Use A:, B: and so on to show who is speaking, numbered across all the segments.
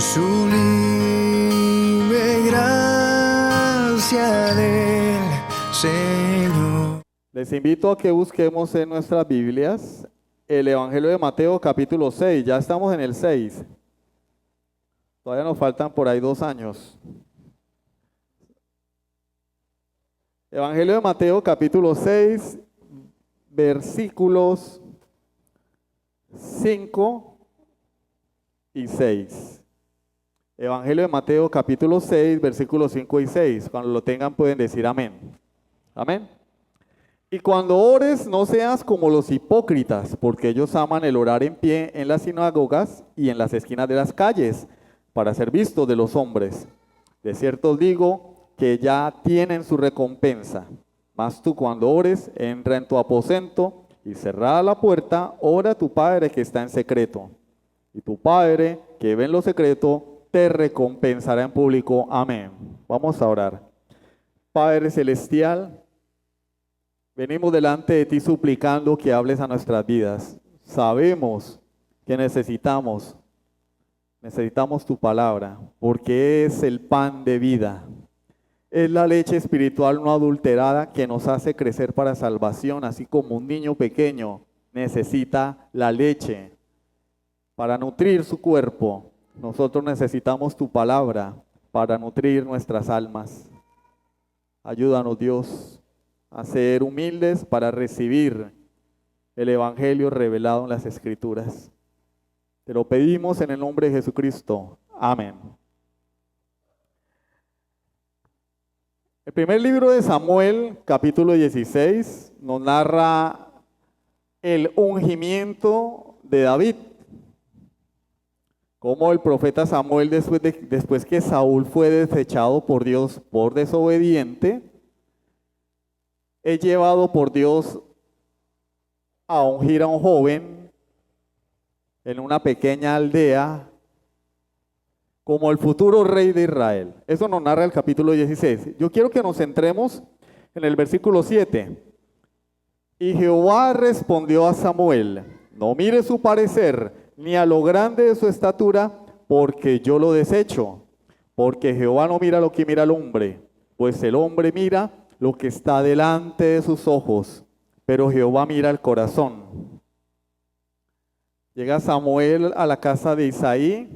A: sublime gracia del Señor.
B: Les invito a que busquemos en nuestras Biblias el Evangelio de Mateo capítulo 6. Ya estamos en el 6. Todavía nos faltan por ahí 2 años. Evangelio de Mateo capítulo 6, versículos 5 y 6. Evangelio de Mateo capítulo 6, versículos 5 y 6. Cuando lo tengan pueden decir amén. Amén. Y cuando ores, no seas como los hipócritas, porque ellos aman el orar en pie en las sinagogas y en las esquinas de las calles, para ser vistos de los hombres. De cierto os digo que ya tienen su recompensa. Mas tú cuando ores, entra en tu aposento y cerrada la puerta, ora a tu Padre que está en secreto. Y tu Padre que ve en lo secreto, te recompensará en público. Amén. Vamos a orar. Padre Celestial, venimos delante de ti suplicando que hables a nuestras vidas. Sabemos que necesitamos tu palabra, porque es el pan de vida. Es la leche espiritual no adulterada que nos hace crecer para salvación, así como un niño pequeño necesita la leche para nutrir su cuerpo. Nosotros necesitamos tu palabra para nutrir nuestras almas. Ayúdanos, Dios, a ser humildes para recibir el Evangelio revelado en las Escrituras. Te lo pedimos en el nombre de Jesucristo. Amén. El primer libro de Samuel, capítulo 16, nos narra el ungimiento de David. Como el profeta Samuel, después que Saúl fue desechado por Dios por desobediente, es llevado por Dios a ungir a un joven en una pequeña aldea como el futuro rey de Israel. Eso nos narra el capítulo 16. Yo quiero que nos centremos en el versículo 7. Y Jehová respondió a Samuel: no mire su parecer, ni a lo grande de su estatura, porque yo lo desecho. Porque Jehová no mira lo que mira el hombre, pues el hombre mira lo que está delante de sus ojos, pero Jehová mira el corazón. Llega Samuel a la casa de Isaí,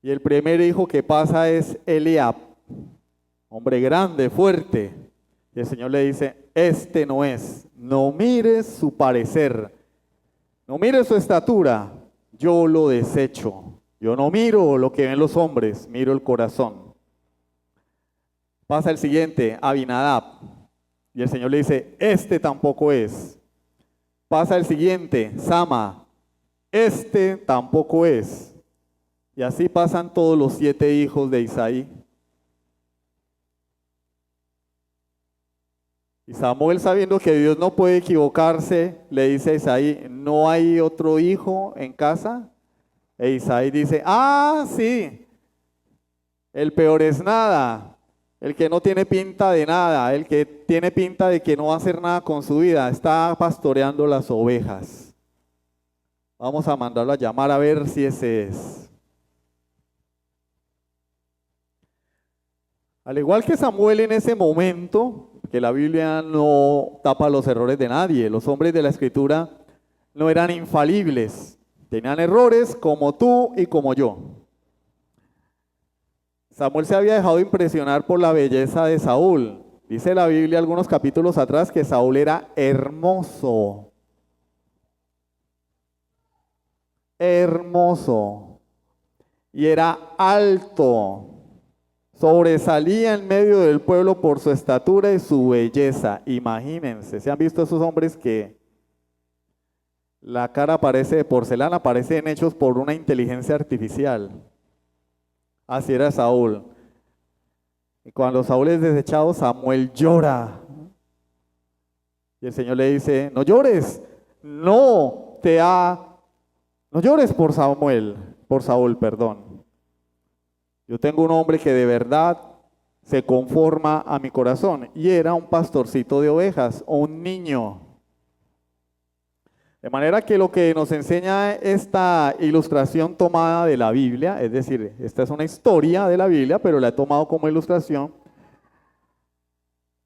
B: y el primer hijo que pasa es Eliab, hombre grande, fuerte. Y el Señor le dice: este no es, no mires su parecer, no mires su estatura, yo lo desecho. Yo no miro lo que ven los hombres, miro el corazón. Pasa el siguiente, Abinadab, y el Señor le dice: este tampoco es. Pasa el siguiente, Sama, este tampoco es. Y así pasan todos los 7 hijos de Isaí. Y Samuel, sabiendo que Dios no puede equivocarse, le dice a Isaí: ¿no hay otro hijo en casa? E Isaí dice: ah, sí, el peor es nada, el que no tiene pinta de nada, el que tiene pinta de que no va a hacer nada con su vida, está pastoreando las ovejas. Vamos a mandarlo a llamar a ver si ese es. Al igual que Samuel en ese momento, que la Biblia no tapa los errores de nadie, los hombres de la Escritura no eran infalibles, tenían errores como tú y como yo. Samuel se había dejado impresionar por la belleza de Saúl. Dice la Biblia algunos capítulos atrás que Saúl era hermoso. Hermoso. Y era alto. Sobresalía en medio del pueblo por su estatura y su belleza. Imagínense, ¿se han visto esos hombres que la cara parece de porcelana, parecen hechos por una inteligencia artificial? Así era Saúl. Y cuando Saúl es desechado, Samuel llora. Y el Señor le dice: no llores, no llores por Saúl, perdón. Yo tengo un hombre que de verdad se conforma a mi corazón. Y era un pastorcito de ovejas, un niño. De manera que lo que nos enseña esta ilustración tomada de la Biblia, es decir, esta es una historia de la Biblia, pero la he tomado como ilustración,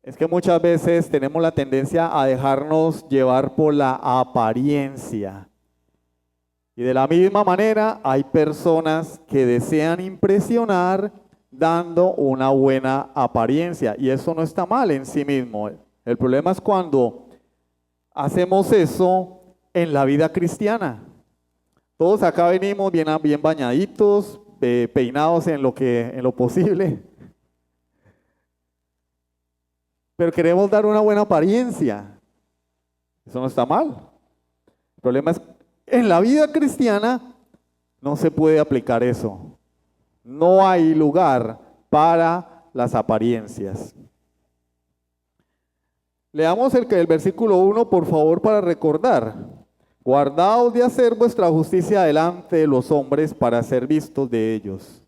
B: es que muchas veces tenemos la tendencia a dejarnos llevar por la apariencia. Y de la misma manera hay personas que desean impresionar dando una buena apariencia. Y eso no está mal en sí mismo. El problema es cuando hacemos eso en la vida cristiana. Todos acá venimos bien bañaditos, peinados en lo posible. Pero queremos dar una buena apariencia. Eso no está mal. El problema es en la vida cristiana no se puede aplicar eso. No hay lugar para las apariencias. Leamos el versículo 1, por favor, para recordar. Guardaos de hacer vuestra justicia delante de los hombres para ser vistos de ellos.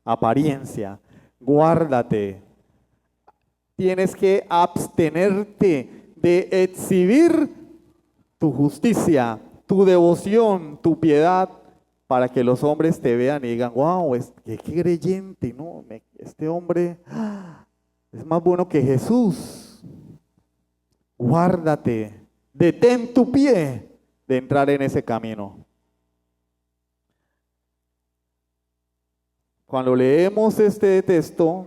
B: Apariencia, guárdate. Tienes que abstenerte de exhibir tu justicia, tu devoción, tu piedad, para que los hombres te vean y digan, wow, qué creyente, ¿no? Este hombre es más bueno que Jesús. Guárdate, detén tu pie de entrar en ese camino. Cuando leemos este texto,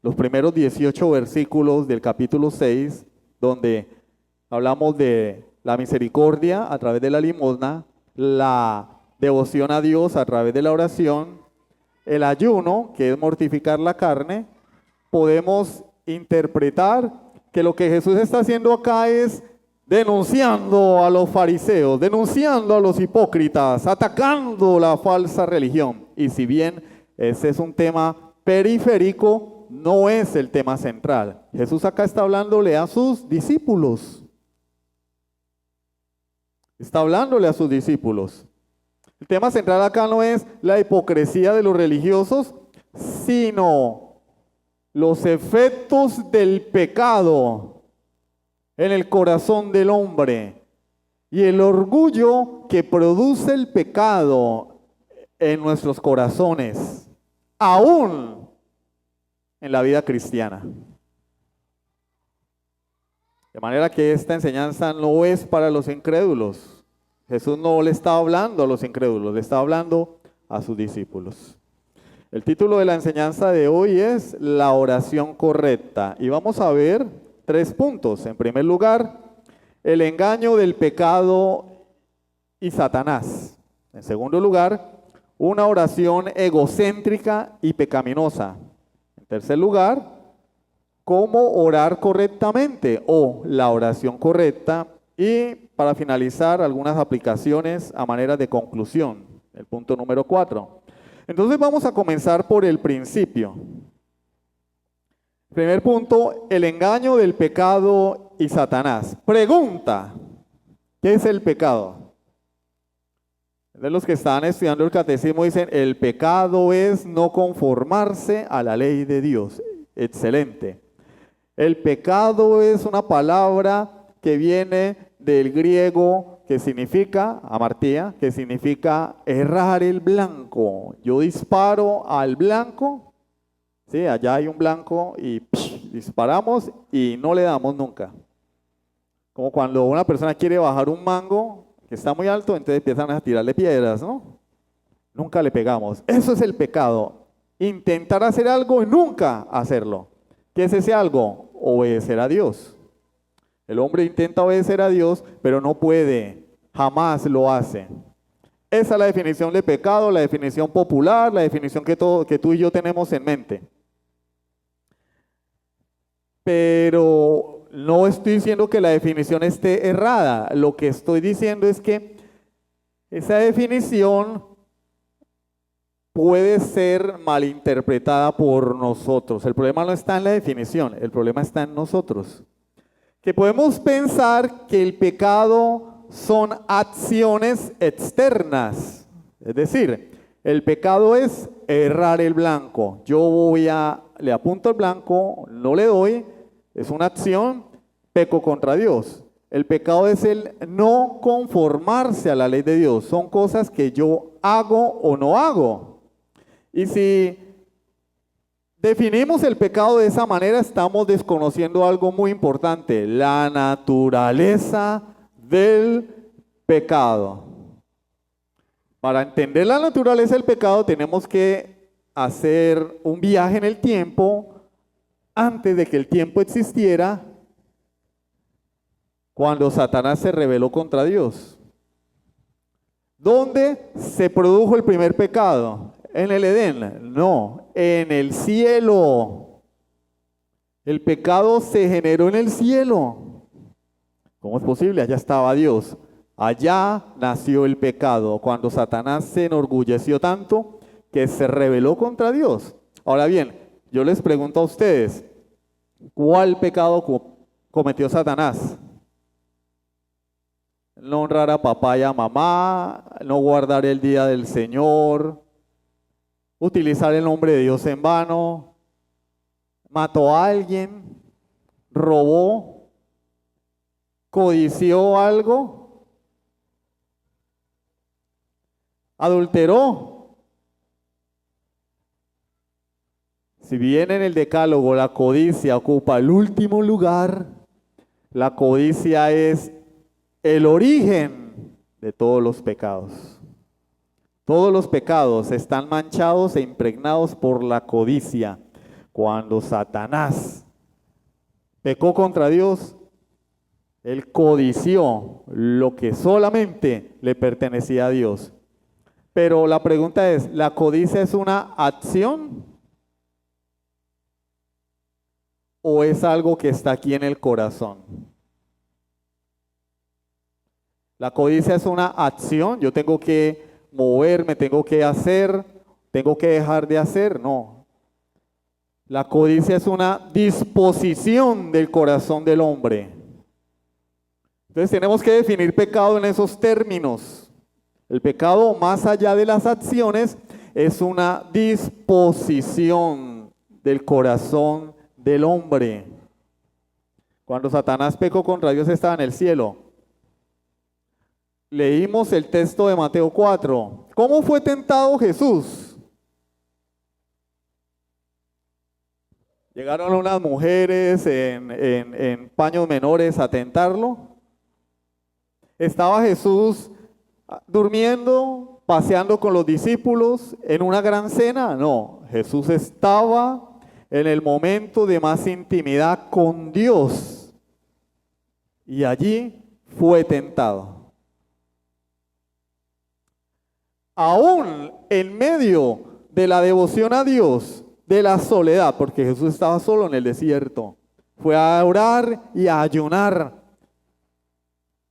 B: los primeros 18 versículos del capítulo 6, donde hablamos de la misericordia a través de la limosna, la devoción a Dios a través de la oración, el ayuno, que es mortificar la carne, podemos interpretar que lo que Jesús está haciendo acá es denunciando a los fariseos, denunciando a los hipócritas, atacando la falsa religión. Y si bien ese es un tema periférico, no es el tema central. Jesús acá está hablándole a sus discípulos. Está hablándole a sus discípulos. El tema central acá no es la hipocresía de los religiosos, sino los efectos del pecado en el corazón del hombre y el orgullo que produce el pecado en nuestros corazones, aún en la vida cristiana. De manera que esta enseñanza no es para los incrédulos. Jesús no le está hablando a los incrédulos, le está hablando a sus discípulos. El título de la enseñanza de hoy es la oración correcta. Y vamos a ver 3 puntos. En primer lugar, el engaño del pecado y Satanás. En segundo lugar, una oración egocéntrica y pecaminosa. En tercer lugar, cómo orar correctamente o la oración correcta. Y para finalizar, algunas aplicaciones a manera de conclusión. El punto número 4. Entonces vamos a comenzar por el principio. Primer punto, el engaño del pecado y Satanás. Pregunta, ¿qué es el pecado? De los que están estudiando el catecismo dicen, el pecado es no conformarse a la ley de Dios. Excelente. El pecado es una palabra que viene del griego que significa, amartía, que significa errar el blanco. Yo disparo al blanco, sí, allá hay un blanco y disparamos y no le damos nunca. Como cuando una persona quiere bajar un mango que está muy alto, entonces empiezan a tirarle piedras, ¿no? Nunca le pegamos. Eso es el pecado. Intentar hacer algo y nunca hacerlo. ¿Qué es ese algo? Obedecer a Dios. El hombre intenta obedecer a Dios, pero no puede, jamás lo hace. Esa es la definición de pecado, la definición popular, la definición que tú y yo tenemos en mente. Pero no estoy diciendo que la definición esté errada. Lo que estoy diciendo es que esa definición puede ser malinterpretada por nosotros. El problema no está en la definición, el problema está en nosotros. Que podemos pensar que el pecado son acciones externas. Es decir, el pecado es errar el blanco. Le apunto al blanco, no le doy, es una acción, peco contra Dios. El pecado es el no conformarse a la ley de Dios. Son cosas que yo hago o no hago. Y si definimos el pecado de esa manera, estamos desconociendo algo muy importante, la naturaleza del pecado. Para entender la naturaleza del pecado tenemos que hacer un viaje en el tiempo antes de que el tiempo existiera, cuando Satanás se rebeló contra Dios. ¿Dónde se produjo el primer pecado? ¿En el Edén? No, en el cielo. El pecado se generó en el cielo. ¿Cómo es posible? Allá estaba Dios. Allá nació el pecado, cuando Satanás se enorgulleció tanto que se rebeló contra Dios. Ahora bien, yo les pregunto a ustedes, ¿cuál pecado cometió Satanás? No honrar a papá y a mamá, no guardar el día del Señor, utilizar el nombre de Dios en vano, mató a alguien, robó, codició algo, adulteró. Si bien en el decálogo la codicia ocupa el último lugar, la codicia es el origen de todos los pecados. Todos los pecados están manchados e impregnados por la codicia. Cuando Satanás pecó contra Dios, él codició lo que solamente le pertenecía a Dios. Pero la pregunta es, ¿la codicia es una acción o es algo que está aquí en el corazón? La codicia es una acción, yo tengo que moverme, tengo que hacer, tengo que dejar de hacer, no. La codicia es una disposición del corazón del hombre. Entonces tenemos que definir pecado en esos términos. El pecado, más allá de las acciones, es una disposición del corazón del hombre. Cuando Satanás pecó contra Dios estaba en el cielo. Leímos el texto de Mateo 4. ¿Cómo fue tentado Jesús? Llegaron unas mujeres en paños menores a tentarlo. Estaba Jesús durmiendo, paseando con los discípulos en una gran cena. No, Jesús estaba en el momento de más intimidad con Dios. Y allí fue tentado. Aún en medio de la devoción a Dios, de la soledad, porque Jesús estaba solo en el desierto, fue a orar y a ayunar.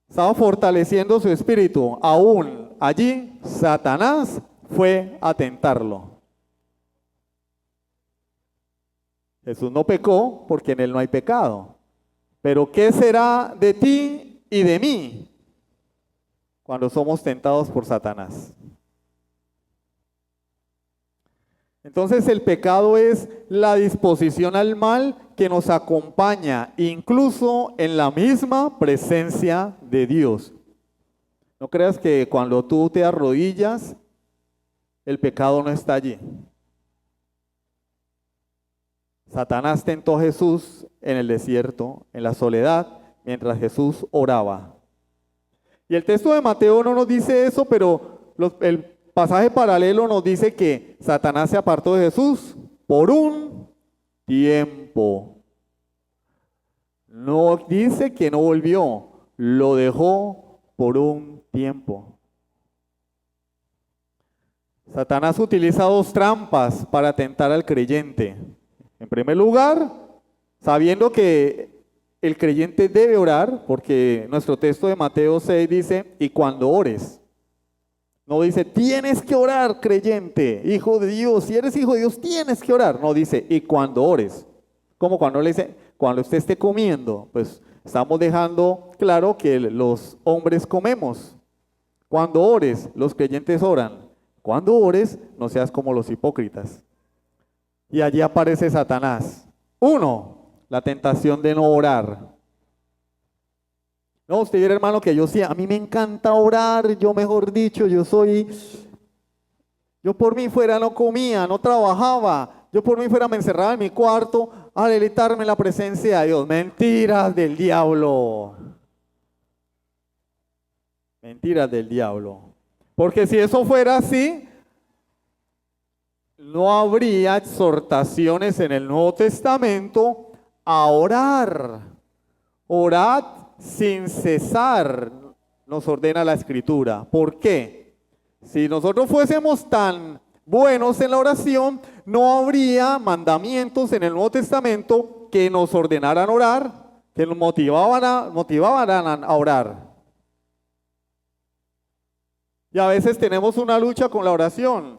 B: Estaba fortaleciendo su espíritu. Aún allí, Satanás fue a tentarlo. Jesús no pecó porque en él no hay pecado. Pero ¿qué será de ti y de mí cuando somos tentados por Satanás? Entonces el pecado es la disposición al mal que nos acompaña incluso en la misma presencia de Dios. No creas que cuando tú te arrodillas, el pecado no está allí. Satanás tentó a Jesús en el desierto, en la soledad, mientras Jesús oraba. Y el texto de Mateo no nos dice eso, pero el pasaje paralelo nos dice que Satanás se apartó de Jesús por un tiempo. No dice que no volvió, lo dejó por un tiempo. Satanás utiliza dos trampas para tentar al creyente. En primer lugar, sabiendo que el creyente debe orar, porque nuestro texto de Mateo 6 dice, y cuando ores. No dice, tienes que orar, creyente, hijo de Dios. Si eres hijo de Dios, tienes que orar. No dice, y cuando ores. Como cuando le dice, cuando usted esté comiendo, pues estamos dejando claro que los hombres comemos. Cuando ores, los creyentes oran. Cuando ores, no seas como los hipócritas. Y allí aparece Satanás. Uno, la tentación de no orar. No, usted viera, hermano, que yo sí, a mí me encanta orar, yo mejor dicho, yo por mí fuera no comía, no trabajaba, yo por mí fuera me encerraba en mi cuarto a deleitarme en la presencia de Dios. Mentiras del diablo. Mentiras del diablo. Porque si eso fuera así, no habría exhortaciones en el Nuevo Testamento a orar. Orad sin cesar, nos ordena la Escritura. ¿Por qué? Si nosotros fuésemos tan buenos en la oración, no habría mandamientos en el Nuevo Testamento que nos ordenaran orar, que nos motivaran a orar. Y a veces tenemos una lucha con la oración.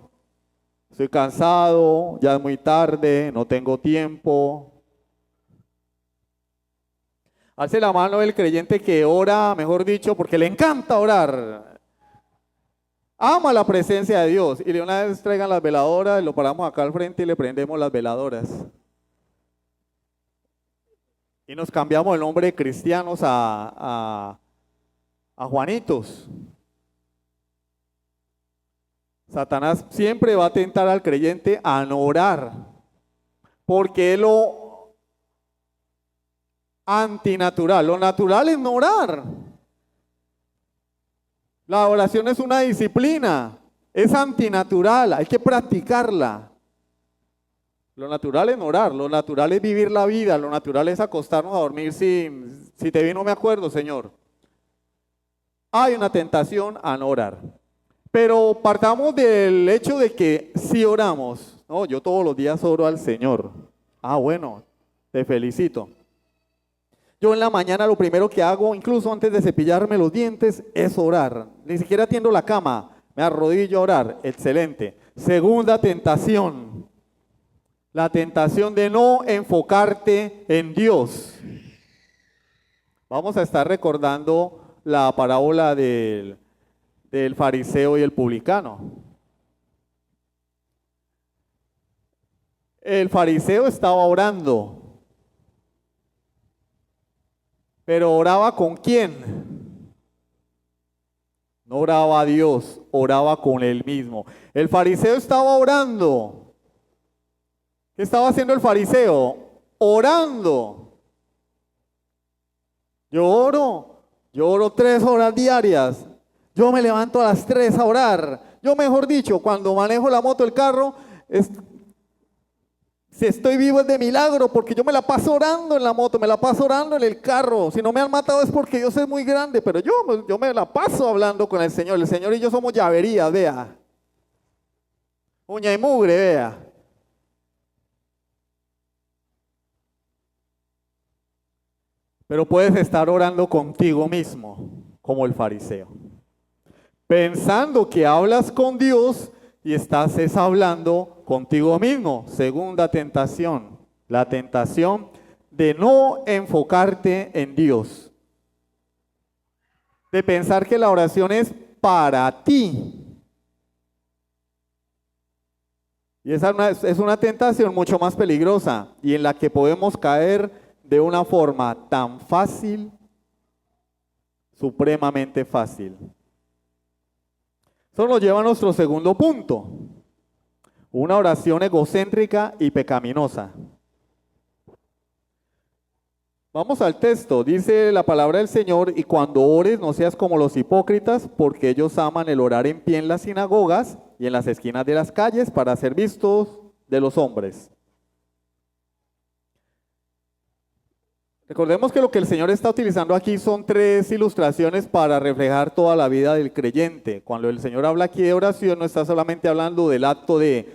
B: Estoy cansado, ya es muy tarde, no tengo tiempo. Alce la mano el creyente que ora, mejor dicho, porque le encanta orar. Ama la presencia de Dios. Y de una vez traigan las veladoras, lo paramos acá al frente y le prendemos las veladoras. Y nos cambiamos el nombre de cristianos a Juanitos. Satanás siempre va a tentar al creyente a no orar, porque es lo antinatural. Lo natural es no orar. La oración es una disciplina, es antinatural, hay que practicarla. Lo natural es no orar, lo natural es vivir la vida, lo natural es acostarnos a dormir si te vi no me acuerdo, Señor. Hay una tentación a no orar. Pero partamos del hecho de que si oramos, no, yo todos los días oro al Señor. Ah, bueno, te felicito. Yo en la mañana lo primero que hago, incluso antes de cepillarme los dientes, es orar. Ni siquiera tiendo la cama, me arrodillo a orar. Excelente. Segunda tentación, la tentación de no enfocarte en Dios. Vamos a estar recordando la parábola del fariseo y el publicano. El fariseo estaba orando, pero oraba ¿con quién? No oraba a Dios, oraba con él mismo. El fariseo estaba orando. ¿Qué estaba haciendo el fariseo? Orando. Yo oro 3 horas diarias. Yo me levanto a las 3 a orar. Yo, mejor dicho, cuando manejo la moto, el carro, si estoy vivo es de milagro, porque yo me la paso orando en la moto, me la paso orando en el carro. Si no me han matado es porque Dios es muy grande, pero yo me la paso hablando con el Señor. El Señor y yo somos llaverías, vea. Uña y mugre, vea. Pero puedes estar orando contigo mismo, como el fariseo, pensando que hablas con Dios y estás hablando contigo mismo. Segunda tentación, la tentación de no enfocarte en Dios, de pensar que la oración es para ti. Y esa es una tentación mucho más peligrosa y en la que podemos caer de una forma tan fácil, supremamente fácil. Eso nos lleva a nuestro segundo punto, una oración egocéntrica y pecaminosa. Vamos al texto, dice la palabra del Señor: y cuando ores no seas como los hipócritas, porque ellos aman el orar en pie en las sinagogas y en las esquinas de las calles para ser vistos de los hombres. Recordemos que lo que el Señor está utilizando aquí son 3 ilustraciones para reflejar toda la vida del creyente. Cuando el Señor habla aquí de oración, no está solamente hablando del acto de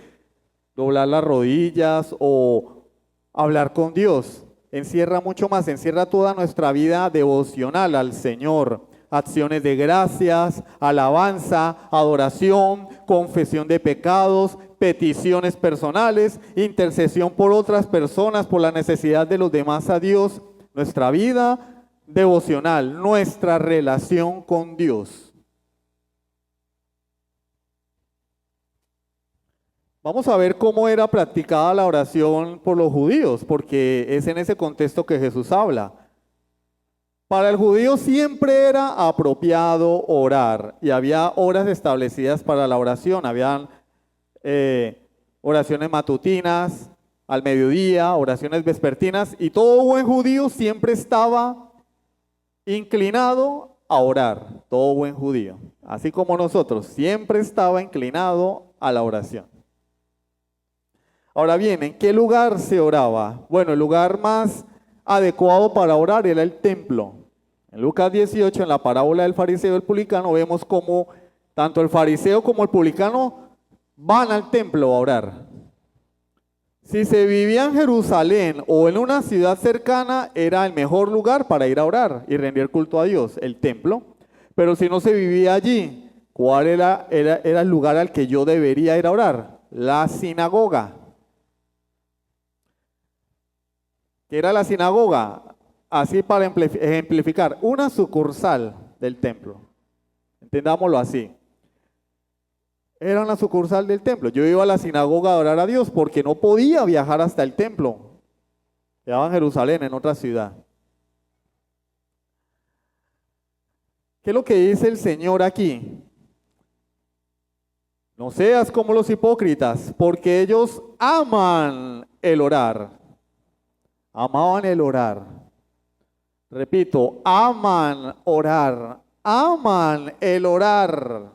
B: doblar las rodillas o hablar con Dios. Encierra mucho más, encierra toda nuestra vida devocional al Señor. Acciones de gracias, alabanza, adoración, confesión de pecados, peticiones personales, intercesión por otras personas, por la necesidad de los demás a Dios. Nuestra vida devocional, nuestra relación con Dios. Vamos a ver cómo era practicada la oración por los judíos, porque es en ese contexto que Jesús habla. Para el judío siempre era apropiado orar y había horas establecidas para la oración. Habían oraciones matutinas, al mediodía, oraciones vespertinas, y todo buen judío siempre estaba inclinado a orar, todo buen judío, así como nosotros, siempre estaba inclinado a la oración. Ahora bien, ¿en qué lugar se oraba? Bueno, el lugar más adecuado para orar era el templo. En Lucas 18, en la parábola del fariseo y el publicano, vemos cómo tanto el fariseo como el publicano van al templo a orar. Si se vivía en Jerusalén o en una ciudad cercana, era el mejor lugar para ir a orar y rendir culto a Dios, el templo. Pero si no se vivía allí, ¿cuál era el lugar al que yo debería ir a orar? La sinagoga. ¿Qué era la sinagoga? Así para ejemplificar, una sucursal del templo. Entendámoslo así. Era una sucursal del templo. Yo iba a la sinagoga a orar a Dios porque no podía viajar hasta el templo. Quedaba en Jerusalén, en otra ciudad. ¿Qué es lo que dice el Señor aquí? No seas como los hipócritas, porque ellos aman el orar. Amaban el orar. Repito, aman orar. Aman el orar.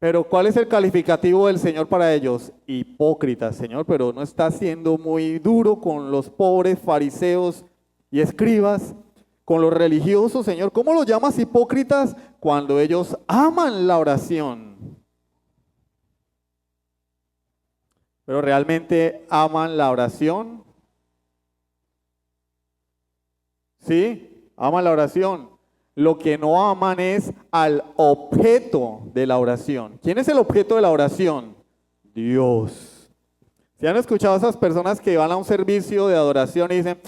B: Pero ¿cuál es el calificativo del Señor para ellos? Hipócritas, Señor, pero ¿no está siendo muy duro con los pobres fariseos y escribas, con los religiosos, Señor? ¿Cómo los llamas hipócritas cuando ellos aman la oración? Pero ¿realmente aman la oración? ¿Sí? Aman la oración. Lo que no aman es al objeto de la oración. ¿Quién es el objeto de la oración? Dios. ¿Se han escuchado a esas personas que van a un servicio de adoración y dicen,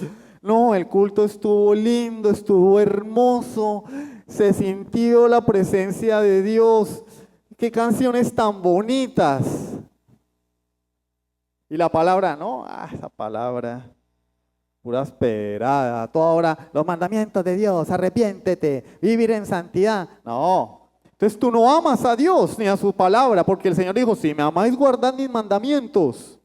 B: no, el culto estuvo lindo, estuvo hermoso, se sintió la presencia de Dios, qué canciones tan bonitas? Y la palabra, no, esa palabra, pura esperada, toda hora, los mandamientos de Dios, arrepiéntete, vivir en santidad. No, entonces tú no amas a Dios ni a su palabra, porque el Señor dijo, si me amáis, guardad mis mandamientos.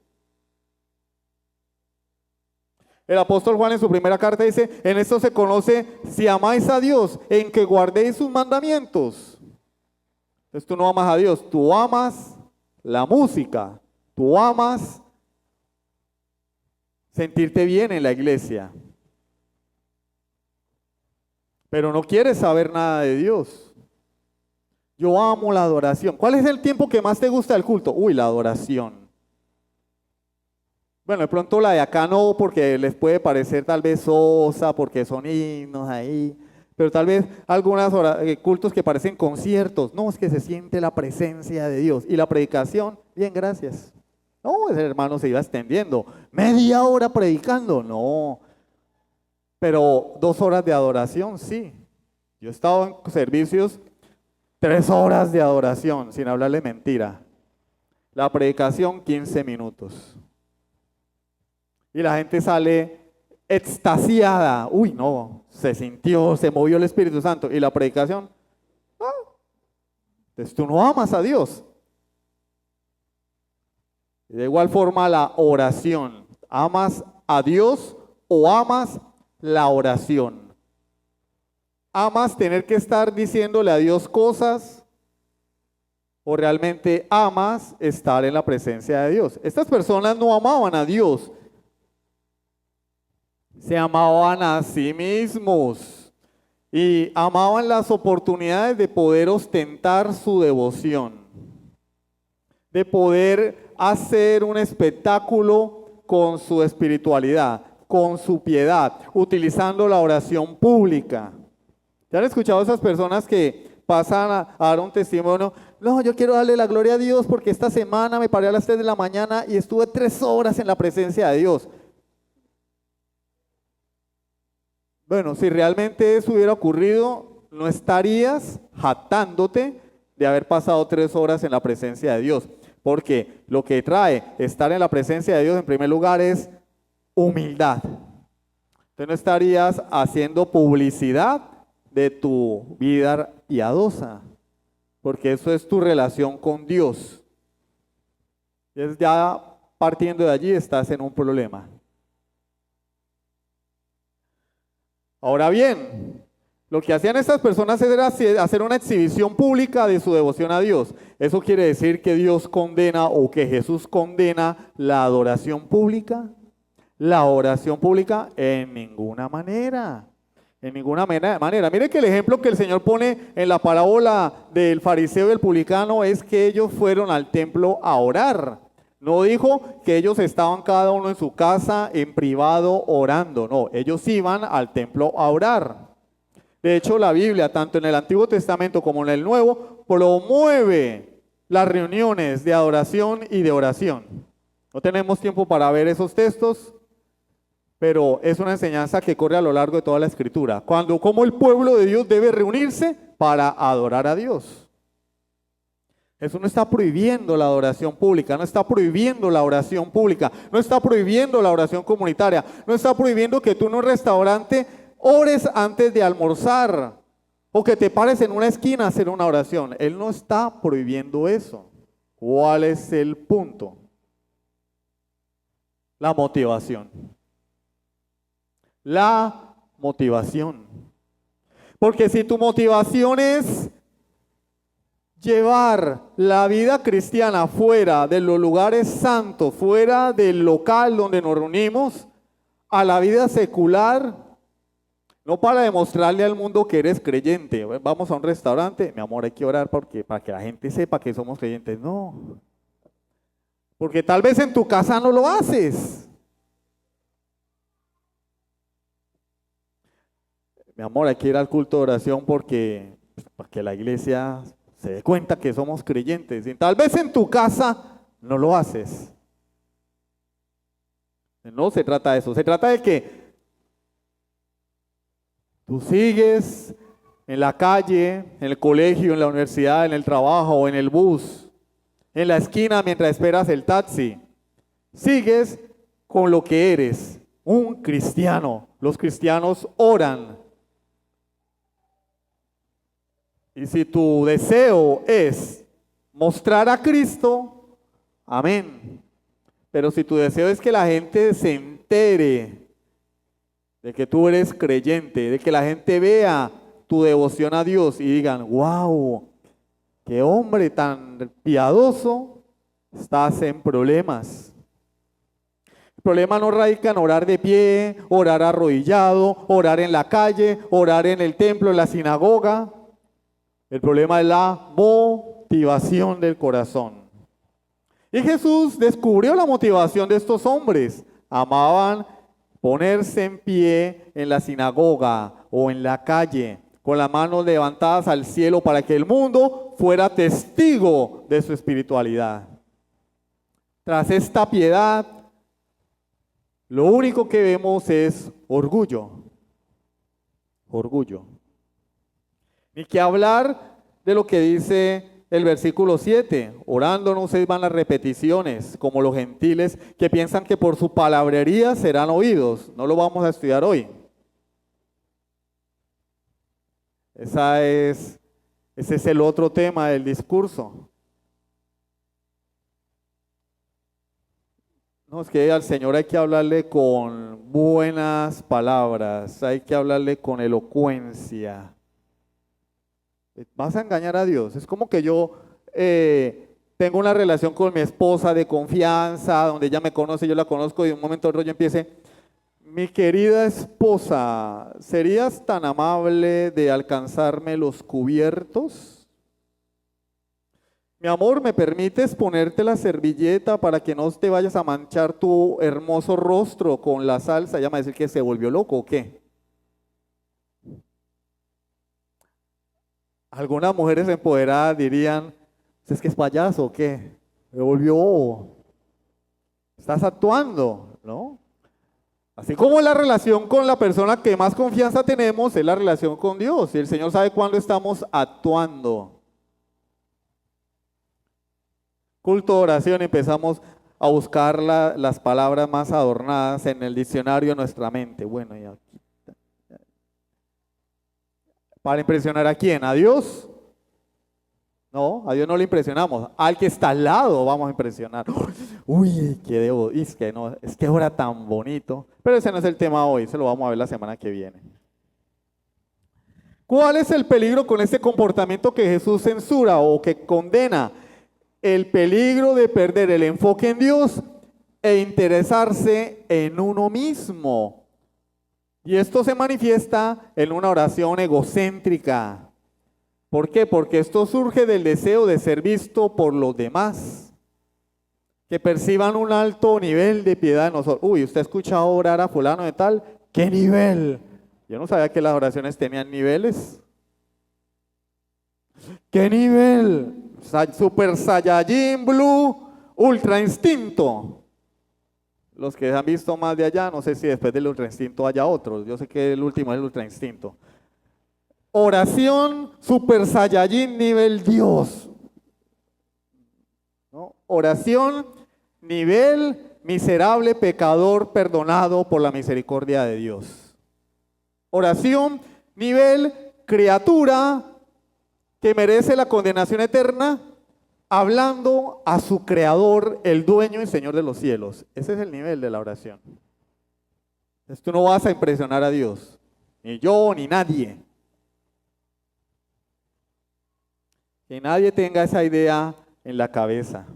B: El apóstol Juan en su primera carta dice, en esto se conoce si amáis a Dios, en que guardéis sus mandamientos. Entonces tú no amas a Dios, tú amas la música, tú amas sentirte bien en la iglesia, pero no quieres saber nada de Dios. Yo amo la adoración. ¿Cuál es el tiempo que más te gusta del culto? Uy, la adoración. Bueno, de pronto la de acá no, porque les puede parecer tal vez sosa, porque son himnos ahí, pero tal vez algunos cultos que parecen conciertos. No, es que se siente la presencia de Dios. Y la predicación, bien, gracias. No, ese hermano se iba extendiendo. Media hora predicando, no. Pero 2 horas de adoración, sí. Yo he estado en servicios 3 horas de adoración, sin hablarle mentira. La predicación, 15 minutos. Y la gente sale extasiada. Uy, no, se sintió, se movió el Espíritu Santo. Y la predicación, entonces tú no amas a Dios. De igual forma la oración. ¿Amas a Dios o amas la oración? ¿Amas tener que estar diciéndole a Dios cosas o realmente amas estar en la presencia de Dios? Estas personas no amaban a Dios, se amaban a sí mismos y amaban las oportunidades de poder ostentar su devoción, de poder hacer un espectáculo con su espiritualidad, con su piedad, utilizando la oración pública. ¿Ya han escuchado a esas personas que pasan a dar un testimonio? No, yo quiero darle la gloria a Dios porque esta semana me paré a las 3 de la mañana y estuve 3 horas en la presencia de Dios. Bueno, si realmente eso hubiera ocurrido, no estarías jactándote de haber pasado 3 horas en la presencia de Dios. Porque lo que trae estar en la presencia de Dios en primer lugar es humildad. Entonces no estarías haciendo publicidad de tu vida piadosa, porque eso es tu relación con Dios. Entonces ya partiendo de allí estás en un problema. Ahora bien, lo que hacían estas personas era hacer una exhibición pública de su devoción a Dios. ¿Eso quiere decir que Dios condena o que Jesús condena la adoración pública? La oración pública en ninguna manera. En ninguna manera. Mire que el ejemplo que el Señor pone en la parábola del fariseo y el publicano es que ellos fueron al templo a orar. No dijo que ellos estaban cada uno en su casa, en privado, orando. No, ellos iban al templo a orar. De hecho, la Biblia, tanto en el Antiguo Testamento como en el Nuevo, promueve las reuniones de adoración y de oración. No tenemos tiempo para ver esos textos, pero es una enseñanza que corre a lo largo de toda la Escritura. Cómo el pueblo de Dios debe reunirse para adorar a Dios. Eso no está prohibiendo la adoración pública, no está prohibiendo la oración pública, no está prohibiendo la oración comunitaria, no está prohibiendo que tú en un restaurante ores antes de almorzar o que te pares en una esquina a hacer una oración. Él no está prohibiendo eso. ¿Cuál es el punto? La motivación. La motivación. Porque si tu motivación es llevar la vida cristiana fuera de los lugares santos, fuera del local donde nos reunimos, a la vida secular, no para demostrarle al mundo que eres creyente. Vamos a un restaurante, mi amor, hay que orar para que la gente sepa que somos creyentes. No, porque tal vez en tu casa no lo haces. Mi amor, hay que ir al culto de oración para que la iglesia se dé cuenta que somos creyentes. Y tal vez en tu casa no lo haces. No se trata de eso. Se trata de que tú sigues en la calle, en el colegio, en la universidad, en el trabajo o en el bus, en la esquina mientras esperas el taxi. Sigues con lo que eres, un cristiano. Los cristianos oran. Y si tu deseo es mostrar a Cristo, amén. Pero si tu deseo es que la gente se entere de que tú eres creyente, de que la gente vea tu devoción a Dios y digan, wow, qué hombre tan piadoso, estás en problemas. El problema no radica en orar de pie, orar arrodillado, orar en la calle, orar en el templo, en la sinagoga. El problema es la motivación del corazón. Y Jesús descubrió la motivación de estos hombres. Amaban ponerse en pie en la sinagoga o en la calle, con las manos levantadas al cielo para que el mundo fuera testigo de su espiritualidad. Tras esta piedad, lo único que vemos es orgullo. Orgullo. Ni que hablar de lo que dice el versículo 7, orando no se van las repeticiones, como los gentiles que piensan que por su palabrería serán oídos. No lo vamos a estudiar hoy. Ese es el otro tema del discurso. No, es que al Señor hay que hablarle con buenas palabras, hay que hablarle con elocuencia. Vas a engañar a Dios. Es como que yo tengo una relación con mi esposa de confianza, donde ella me conoce, yo la conozco, y de un momento a otro yo empiece, mi querida esposa, ¿serías tan amable de alcanzarme los cubiertos? Mi amor, ¿me permites ponerte la servilleta para que no te vayas a manchar tu hermoso rostro con la salsa? Ella me va a decir que se volvió loco o qué. Algunas mujeres empoderadas dirían, ¿es que es payaso o qué? Me volvió bobo. Estás actuando, ¿no? Así como la relación con la persona que más confianza tenemos es la relación con Dios. Y el Señor sabe cuándo estamos actuando. Culto de oración, empezamos a buscar las palabras más adornadas en el diccionario de nuestra mente. Bueno, y aquí ¿Para impresionar a quién? ¿A Dios? No, a Dios no le impresionamos. Al que está al lado vamos a impresionar. Uy, qué debo. Es que no, es que ahora tan bonito. Pero ese no es el tema hoy, se lo vamos a ver la semana que viene. ¿Cuál es el peligro con este comportamiento que Jesús censura o que condena? El peligro de perder el enfoque en Dios e interesarse en uno mismo. Y esto se manifiesta en una oración egocéntrica. ¿Por qué? Porque esto surge del deseo de ser visto por los demás, que perciban un alto nivel de piedad en nosotros. Uy, ¿usted ha escuchado orar a fulano de tal? ¿Qué nivel? Yo no sabía que las oraciones tenían niveles. ¿Qué nivel? Super Saiyajin Blue, Ultra Instinto. Los que han visto más de allá, no sé si después del Ultra Instinto haya otros. Yo sé que el último es el Ultra Instinto. Oración Super Saiyajin nivel Dios. ¿No? Oración nivel miserable pecador perdonado por la misericordia de Dios. Oración nivel criatura que merece la condenación eterna, hablando a su creador, el dueño y señor de los cielos. Ese es el nivel de la oración. Entonces tú no vas a impresionar a Dios, ni yo, ni nadie. Que nadie tenga esa idea en la cabeza.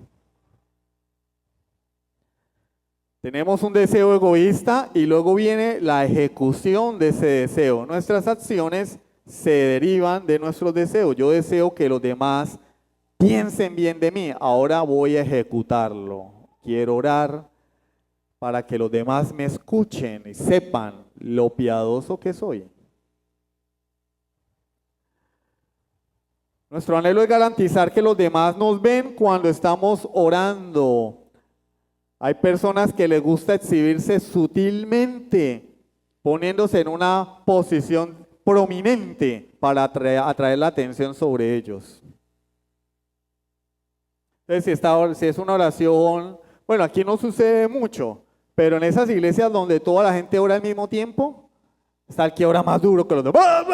B: Tenemos un deseo egoísta y luego viene la ejecución de ese deseo. Nuestras acciones se derivan de nuestros deseos. Yo deseo que los demás piensen bien de mí. Ahora voy a ejecutarlo. Quiero orar para que los demás me escuchen y sepan lo piadoso que soy. Nuestro anhelo es garantizar que los demás nos ven cuando estamos orando. Hay personas que les gusta exhibirse sutilmente, poniéndose en una posición prominente para atraer la atención sobre ellos. Entonces, si es una oración, bueno, aquí no sucede mucho, pero en esas iglesias donde toda la gente ora al mismo tiempo, está el que ora más duro que los demás.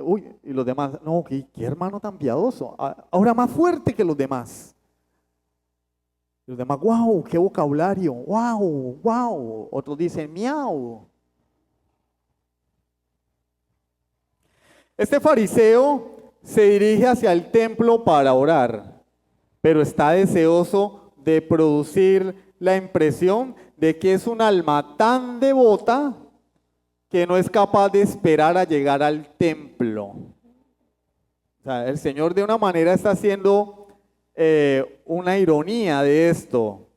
B: Uy, y los demás, no, qué hermano tan piadoso, ora más fuerte que los demás. Los demás, wow, qué vocabulario, wow, wow. Otros dicen, miau. Este fariseo se dirige hacia el templo para orar, pero está deseoso de producir la impresión de que es un alma tan devota que no es capaz de esperar a llegar al templo. O sea, el Señor de una manera está haciendo una ironía de esto.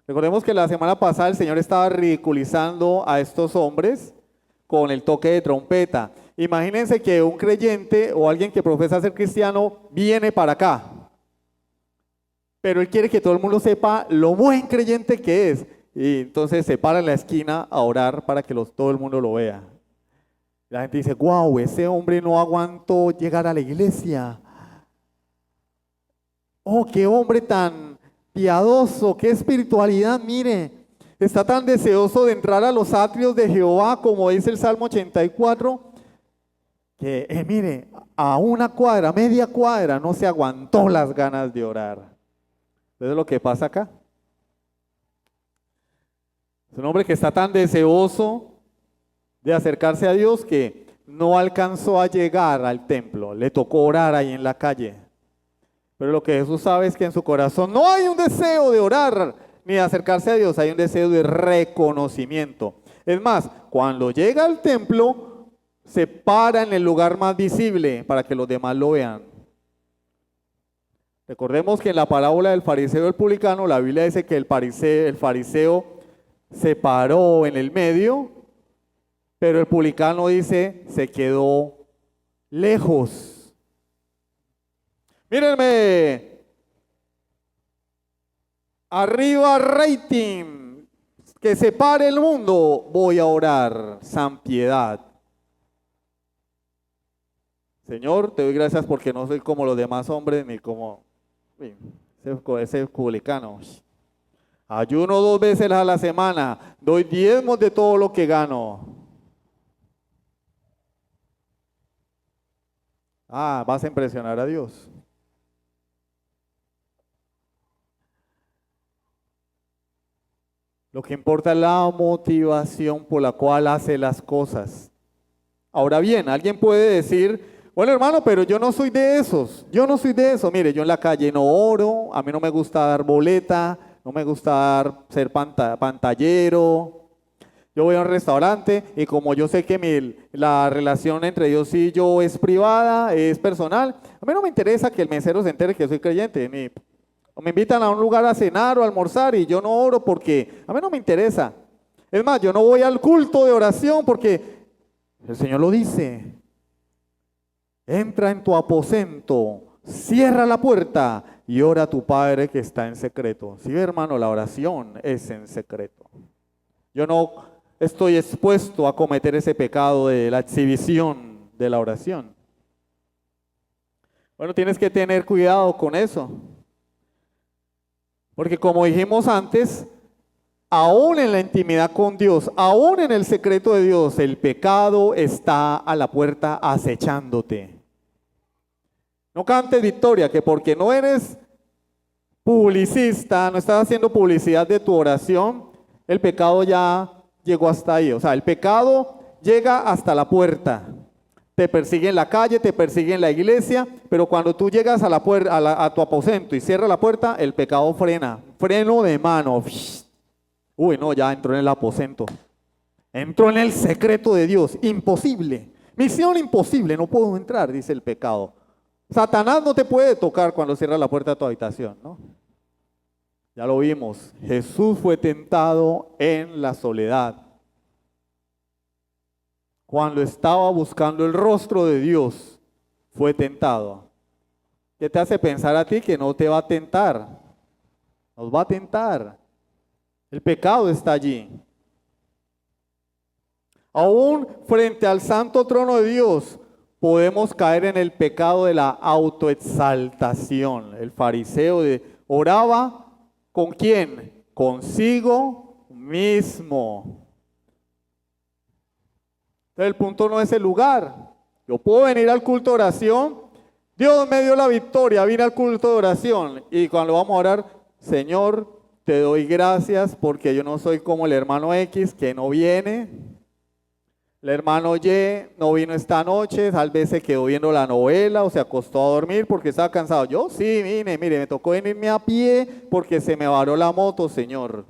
B: Recordemos que la semana pasada el Señor estaba ridiculizando a estos hombres con el toque de trompeta. Imagínense que un creyente o alguien que profesa ser cristiano viene para acá, pero él quiere que todo el mundo sepa lo buen creyente que es, y entonces se para en la esquina a orar para que todo el mundo lo vea. La gente dice, wow, ese hombre no aguantó llegar a la iglesia. Oh, qué hombre tan piadoso, qué espiritualidad, mire. Está tan deseoso de entrar a los atrios de Jehová, como dice el Salmo 84, que mire, a una cuadra, media cuadra, no se aguantó las ganas de orar. ¿Eso es lo que pasa acá? Es un hombre que está tan deseoso de acercarse a Dios que no alcanzó a llegar al templo, le tocó orar ahí en la calle. Pero lo que Jesús sabe es que en su corazón no hay un deseo de orar ni de acercarse a Dios, hay un deseo de reconocimiento. Es más, cuando llega al templo, se para en el lugar más visible para que los demás lo vean. Recordemos que en la parábola del fariseo y el publicano, la Biblia dice que el fariseo se paró en el medio, pero el publicano dice se quedó lejos. Mírenme, arriba rating, que se pare el mundo, voy a orar, san piedad. Señor, te doy gracias porque no soy como los demás hombres, ni como ese publicano. Ayuno 2 veces a la semana, doy diezmos de todo lo que gano. Ah, vas a impresionar a Dios. Lo que importa es la motivación por la cual hace las cosas. Ahora bien, alguien puede decir, bueno hermano, pero yo no soy de esos, yo no soy de eso. Mire, yo en la calle no oro, a mí no me gusta dar boleta, no me gusta ser pantallero. Yo voy a un restaurante y como yo sé que la relación entre Dios y yo es privada, es personal, a mí no me interesa que el mesero se entere que soy creyente, ni o me invitan a un lugar a cenar o a almorzar y yo no oro porque a mí no me interesa. Es más, yo no voy al culto de oración porque el Señor lo dice. Entra en tu aposento, cierra la puerta y ora a tu Padre que está en secreto. Sí, hermano, la oración es en secreto. Yo no estoy expuesto a cometer ese pecado de la exhibición de la oración. Bueno, tienes que tener cuidado con eso. Porque como dijimos antes, aún en la intimidad con Dios, aún en el secreto de Dios, el pecado está a la puerta acechándote. No cantes victoria, que porque no eres publicista, no estás haciendo publicidad de tu oración, el pecado ya llegó hasta ahí. O sea, el pecado llega hasta la puerta. Te persigue en la calle, te persigue en la iglesia, pero cuando tú llegas a la puerta, a tu aposento y cierras la puerta, el pecado frena. Freno de mano. Uy, no, ya entró en el aposento. Entró en el secreto de Dios. Imposible. Misión imposible, no puedo entrar, dice el pecado. Satanás no te puede tocar cuando cierras la puerta de tu habitación, ¿no? Ya lo vimos. Jesús fue tentado en la soledad. Cuando estaba buscando el rostro de Dios, fue tentado. ¿Qué te hace pensar a ti que no te va a tentar? Nos va a tentar. El pecado está allí. Aún frente al santo trono de Dios, podemos caer en el pecado de la autoexaltación. El fariseo oraba ¿con quién? Consigo mismo. Entonces el punto no es el lugar. Yo puedo venir al culto de oración. Dios me dio la victoria, vine al culto de oración. Y cuando vamos a orar, Señor, te doy gracias porque yo no soy como el hermano X que no viene. El hermano Y no vino esta noche, tal vez se quedó viendo la novela o se acostó a dormir porque estaba cansado. Yo sí vine, mire, me tocó venirme a pie porque se me varó la moto, Señor.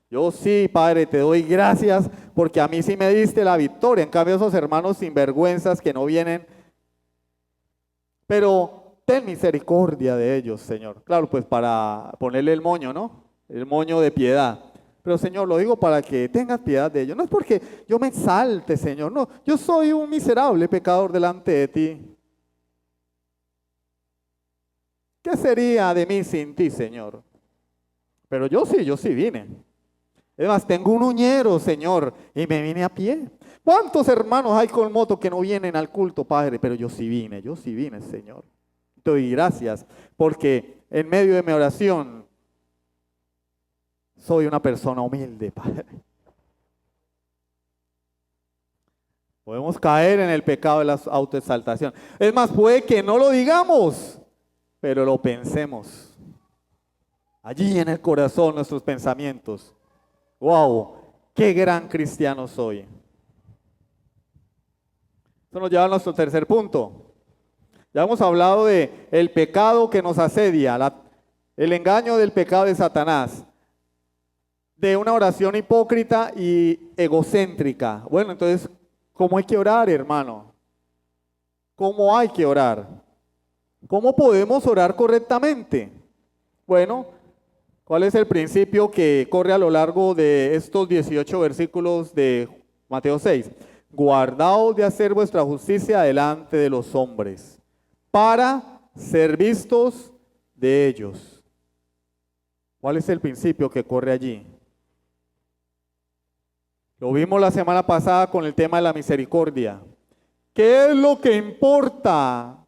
B: Yo sí, Padre, te doy gracias porque a mí sí me diste la victoria. En cambio, esos hermanos sinvergüenzas que no vienen, pero ten misericordia de ellos, Señor. Claro, pues para ponerle el moño, ¿no? El moño de piedad. Pero, Señor, lo digo para que tengas piedad de ellos. No es porque yo me exalte, Señor. No, yo soy un miserable pecador delante de ti. ¿Qué sería de mí sin ti, Señor? Pero yo sí vine. Es más, tengo un uñero, Señor, y me vine a pie. ¿Cuántos hermanos hay con moto que no vienen al culto, Padre? Pero yo sí vine, Señor. Te doy gracias, porque en medio de mi oración soy una persona humilde, Padre. Podemos caer en el pecado de la autoexaltación. Es más, puede que no lo digamos, pero lo pensemos. Allí en el corazón, nuestros pensamientos. ¡Wow! ¡Qué gran cristiano soy! Esto nos lleva a nuestro tercer punto. Ya hemos hablado de el pecado que nos asedia, el engaño del pecado de Satanás, de una oración hipócrita y egocéntrica. Bueno, entonces, ¿cómo hay que orar, hermano? ¿Cómo hay que orar? ¿Cómo podemos orar correctamente? Bueno, ¿cuál es el principio que corre a lo largo de estos 18 versículos de Mateo 6? Guardaos de hacer vuestra justicia delante de los hombres, para ser vistos de ellos. ¿Cuál es el principio que corre allí? Lo vimos la semana pasada con el tema de la misericordia. ¿Qué es lo que importa?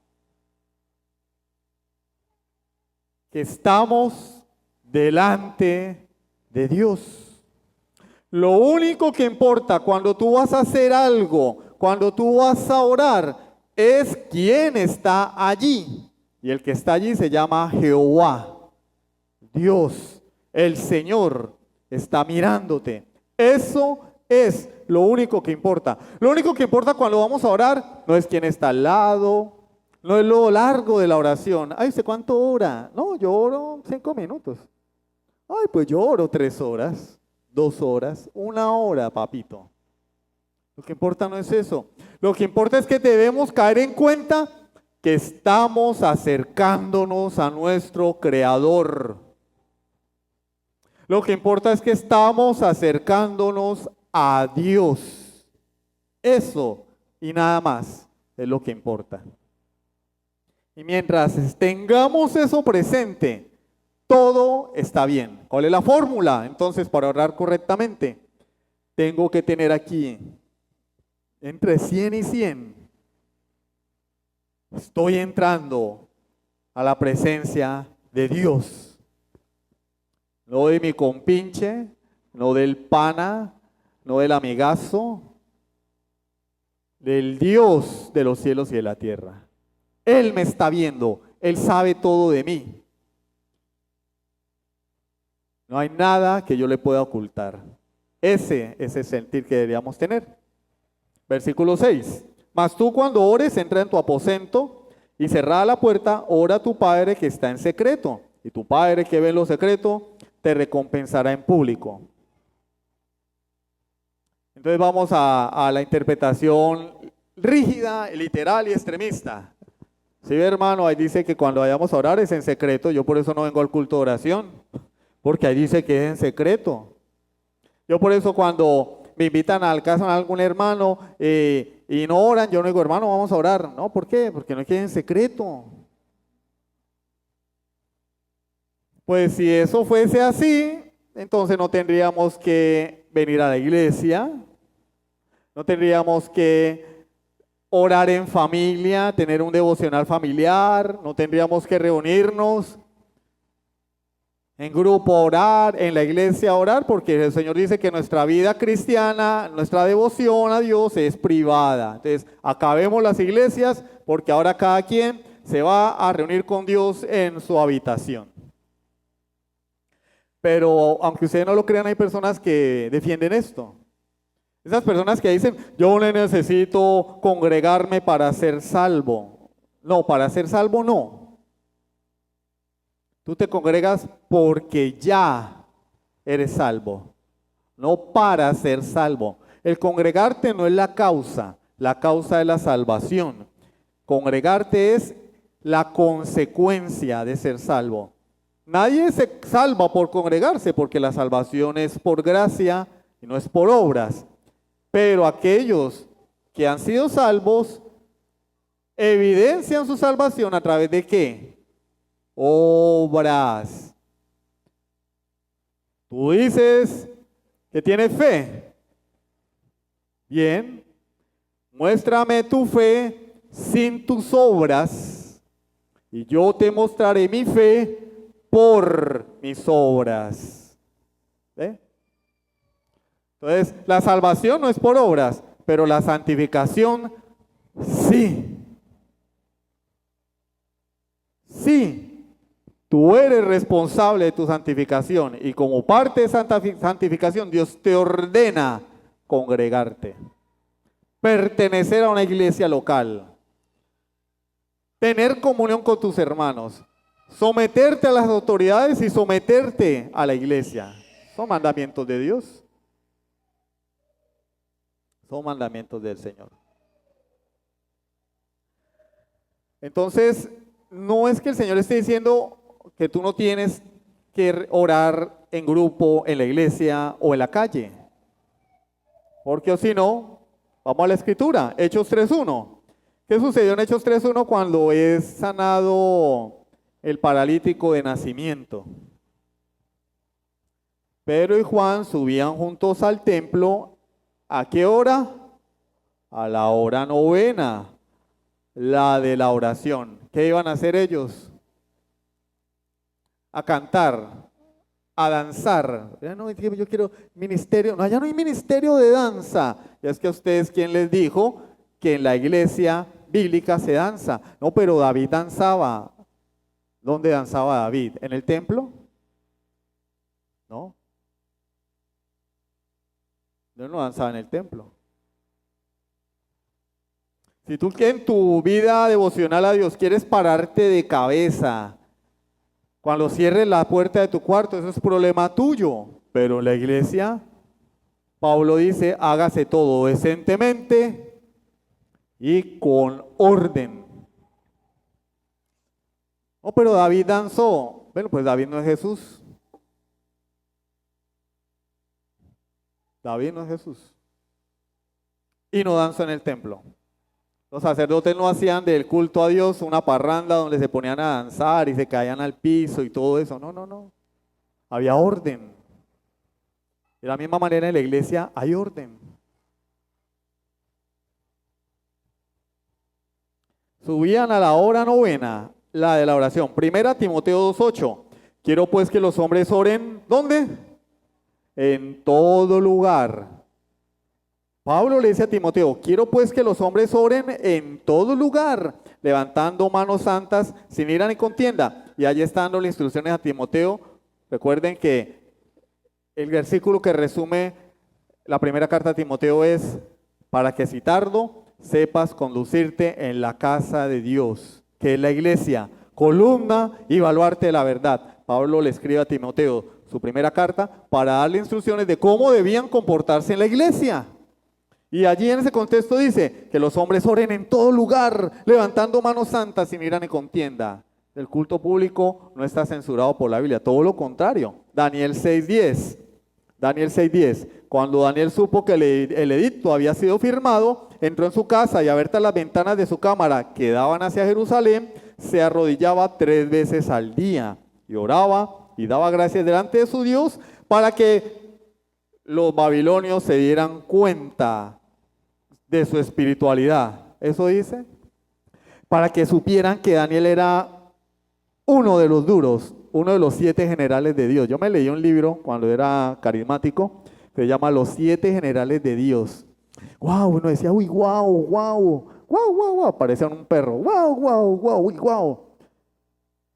B: Que estamos delante de Dios. Lo único que importa cuando tú vas a hacer algo, cuando tú vas a orar, es quien está allí. Y el que está allí se llama Jehová. Dios, el Señor, está mirándote. Eso es lo único que importa. Lo único que importa cuando vamos a orar no es quién está al lado, no es lo largo de la oración. Ay, ¿usted cuánto ora? No, yo oro 5 minutos. Ay, pues yo oro 3 horas, 2 horas, 1 hora, papito. Lo que importa no es eso. Lo que importa es que debemos caer en cuenta que estamos acercándonos a nuestro Creador. Lo que importa es que estamos acercándonos a Dios. Eso y nada más es lo que importa. Y mientras tengamos eso presente, todo está bien. ¿Cuál es la fórmula? Entonces, para orar correctamente, tengo que tener aquí entre 100 y 100. Estoy entrando a la presencia de Dios. No de mi compinche, no del pana, no del amigazo, del Dios de los cielos y de la tierra. Él me está viendo, Él sabe todo de mí. No hay nada que yo le pueda ocultar. Ese es el sentir que deberíamos tener. Versículo 6. Mas tú cuando ores, entra en tu aposento y cerrada la puerta, ora a tu Padre que está en secreto. Y tu Padre que ve en lo secreto, te recompensará en público. Entonces vamos a la interpretación rígida, literal y extremista. Sí, hermano, ahí dice que cuando vayamos a orar es en secreto. Yo por eso no vengo al culto de oración, porque ahí dice que es en secreto. Yo por eso cuando me invitan al casa de algún hermano y no oran, yo no digo, hermano, vamos a orar. No, ¿por qué? Porque no quede en secreto. Pues si eso fuese así, entonces no tendríamos que venir a la iglesia, no tendríamos que orar en familia, tener un devocional familiar, no tendríamos que reunirnos en grupo a orar, en la iglesia a orar, porque el Señor dice que nuestra vida cristiana, nuestra devoción a Dios es privada. Entonces, acabemos las iglesias porque ahora cada quien se va a reunir con Dios en su habitación. Pero aunque ustedes no lo crean, hay personas que defienden esto. Esas personas que dicen, yo no necesito congregarme para ser salvo. No, para ser salvo no. Tú te congregas porque ya eres salvo, no para ser salvo. El congregarte no es la causa es la salvación. Congregarte es la consecuencia de ser salvo. Nadie se salva por congregarse porque la salvación es por gracia y no es por obras. Pero aquellos que han sido salvos evidencian su salvación a través de ¿qué? Obras. Tú dices que tienes fe. Bien, muéstrame tu fe sin tus obras y yo te mostraré mi fe por mis obras. ¿Ve? Entonces, la salvación no es por obras, pero la santificación sí. Sí. Tú eres responsable de tu santificación y como parte de esa santificación Dios te ordena congregarte, pertenecer a una iglesia local, tener comunión con tus hermanos, someterte a las autoridades y someterte a la iglesia. Son mandamientos de Dios, son mandamientos del Señor. Entonces, no es que el Señor esté diciendo que tú no tienes que orar en grupo, en la iglesia o en la calle. Porque si no, vamos a la escritura, Hechos 3.1. ¿Qué sucedió en Hechos 3.1 cuando es sanado el paralítico de nacimiento? Pedro y Juan subían juntos al templo. ¿A qué hora? A la hora novena, la de la oración. ¿Qué iban a hacer ellos? A cantar, a danzar. No, yo quiero ministerio. No, allá no hay ministerio de danza. Y es que a ustedes, ¿quién les dijo que en la iglesia bíblica se danza. No, pero David danzaba. ¿Dónde danzaba David? ¿En el templo? No. No danzaba en el templo. Si tú en tu vida devocional a Dios quieres pararte de cabeza, cuando cierres la puerta de tu cuarto, eso es problema tuyo. Pero en la iglesia, Pablo dice, hágase todo decentemente y con orden. Oh, pero David danzó. Bueno, pues David no es Jesús. David no es Jesús. Y no danzó en el templo. Los sacerdotes no hacían del culto a Dios una parranda donde se ponían a danzar y se caían al piso y todo eso. No, no, no. Había orden. De la misma manera en la iglesia hay orden. Subían a la hora novena, la de la oración. Primera Timoteo 2:8. Quiero pues que los hombres oren, ¿dónde? En todo lugar. Pablo le dice a Timoteo, quiero pues que los hombres oren en todo lugar, levantando manos santas, sin ira ni contienda. Y allí están dándole instrucciones a Timoteo. Recuerden que el versículo que resume la primera carta a Timoteo es, para que si tardo, sepas conducirte en la casa de Dios, que es la iglesia, columna y baluarte de la verdad. Pablo le escribe a Timoteo su primera carta para darle instrucciones de cómo debían comportarse en la iglesia. Y allí en ese contexto dice que los hombres oren en todo lugar, levantando manos santas sin ira ni contienda. El culto público no está censurado por la Biblia, todo lo contrario. Daniel 6:10. Daniel 6:10. Cuando Daniel supo que el edicto había sido firmado, entró en su casa y abiertas las ventanas de su cámara que daban hacia Jerusalén, se arrodillaba 3 veces al día y oraba y daba gracias delante de su Dios para que los babilonios se dieran cuenta de su espiritualidad. Eso dice, para que supieran que Daniel era uno de los duros, uno de los 7 generales de Dios. Yo me leí un libro cuando era carismático, que se llama Los 7 generales de Dios. Wow, uno decía, uy, wow, wow, wow, wow, wow, parecía un perro, wow, wow, wow, uy, wow.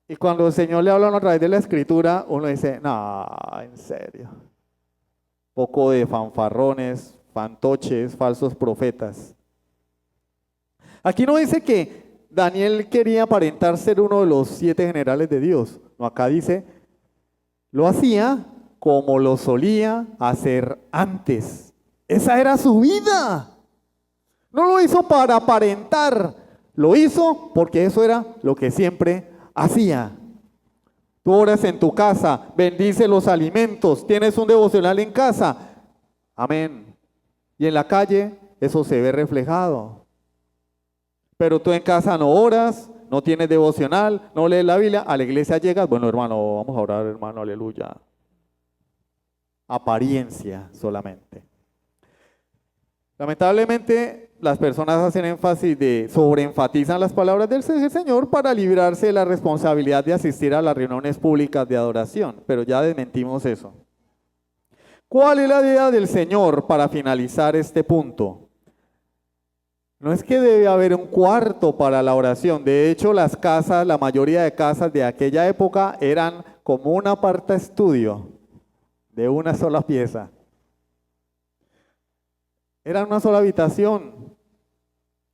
B: Y cuando el Señor le habla a través de la escritura, uno dice, no, en serio. Poco de fanfarrones, fantoches, falsos profetas. Aquí no dice que Daniel quería aparentar ser uno de los 7 generales de Dios. No, acá dice, lo hacía como lo solía hacer antes. Esa era su vida. No lo hizo para aparentar, lo hizo porque eso era lo que siempre hacía. Tú oras en tu casa, bendice los alimentos, tienes un devocional en casa. Amén. Y en la calle eso se ve reflejado. Pero tú en casa no oras, no tienes devocional, no lees la Biblia, a la iglesia llegas, bueno hermano, vamos a orar hermano, aleluya. Apariencia solamente. Lamentablemente las personas hacen énfasis sobreenfatizan las palabras del Señor para librarse de la responsabilidad de asistir a las reuniones públicas de adoración, pero ya desmentimos eso. ¿Cuál es la idea del Señor para finalizar este punto? No es que debe haber un cuarto para la oración. De hecho, las casas, la mayoría de casas de aquella época eran como un aparta estudio de una sola pieza. Era una sola habitación,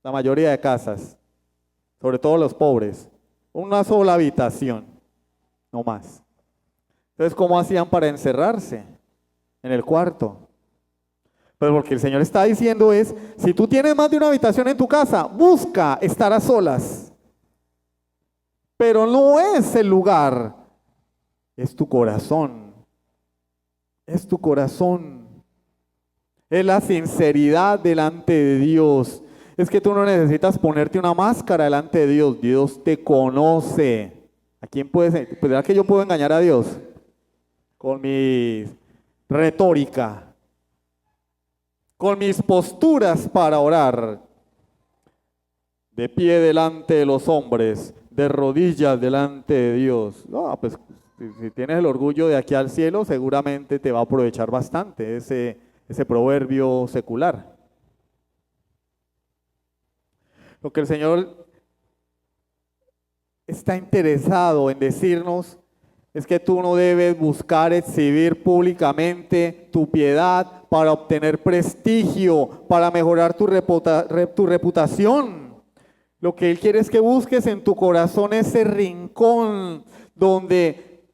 B: la mayoría de casas, sobre todo los pobres. Una sola habitación, no más. Entonces, ¿cómo hacían para encerrarse en el cuarto? Pues lo que el Señor está diciendo es, si tú tienes más de una habitación en tu casa, busca estar a solas. Pero no es el lugar, es tu corazón. Es tu corazón. Es la sinceridad delante de Dios. Es que tú no necesitas ponerte una máscara delante de Dios. Dios te conoce. ¿A quién puedes? Pues ¿verdad que yo puedo engañar a Dios? Con mi retórica. Con mis posturas para orar. De pie delante de los hombres. De rodillas delante de Dios. No, pues si tienes el orgullo de aquí al cielo, seguramente te va a aprovechar bastante ese proverbio secular. Lo que el Señor está interesado en decirnos es que tú no debes buscar exhibir públicamente tu piedad para obtener prestigio, para mejorar tu reputación. Lo que Él quiere es que busques en tu corazón ese rincón donde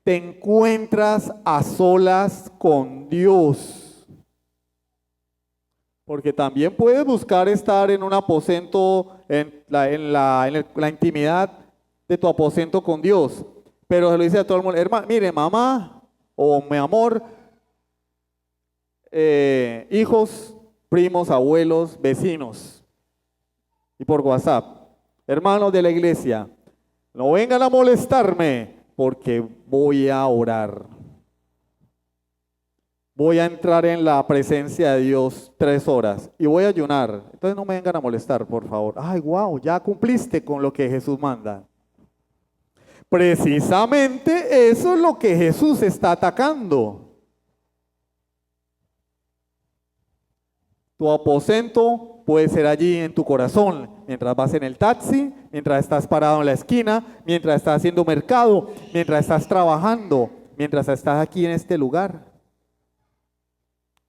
B: te encuentras a solas con Dios. Porque también puedes buscar estar en un aposento, en la intimidad de tu aposento con Dios. Pero se lo dice a todo el mundo, hermano, mire, mamá o mi amor, hijos, primos, abuelos, vecinos. Y por WhatsApp, hermanos de la iglesia, no vengan a molestarme porque voy a orar. Voy a entrar en la presencia de Dios 3 horas y voy a ayunar. Entonces no me vengan a molestar, por favor. Ay, wow, ya cumpliste con lo que Jesús manda. Precisamente eso es lo que Jesús está atacando. Tu aposento puede ser allí en tu corazón, mientras vas en el taxi, mientras estás parado en la esquina, mientras estás haciendo mercado, mientras estás trabajando, mientras estás aquí en este lugar.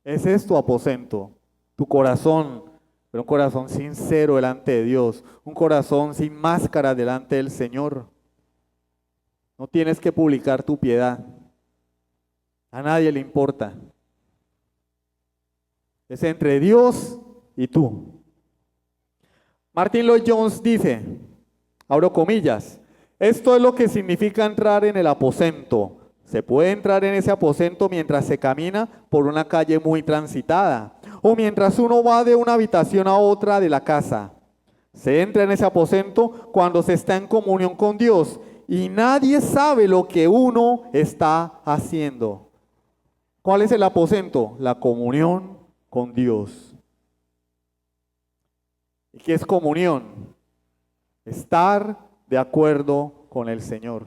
B: Ese es tu aposento, tu corazón, pero un corazón sincero delante de Dios, un corazón sin máscara delante del Señor. No tienes que publicar tu piedad. A nadie le importa. Es entre Dios y tú. Martin Lloyd Jones dice, abro comillas, esto es lo que significa entrar en el aposento. Se puede entrar en ese aposento mientras se camina por una calle muy transitada o mientras uno va de una habitación a otra de la casa. Se entra en ese aposento cuando se está en comunión con Dios y nadie sabe lo que uno está haciendo. ¿Cuál es el aposento? La comunión con Dios. ¿Y qué es comunión? Estar de acuerdo con el Señor.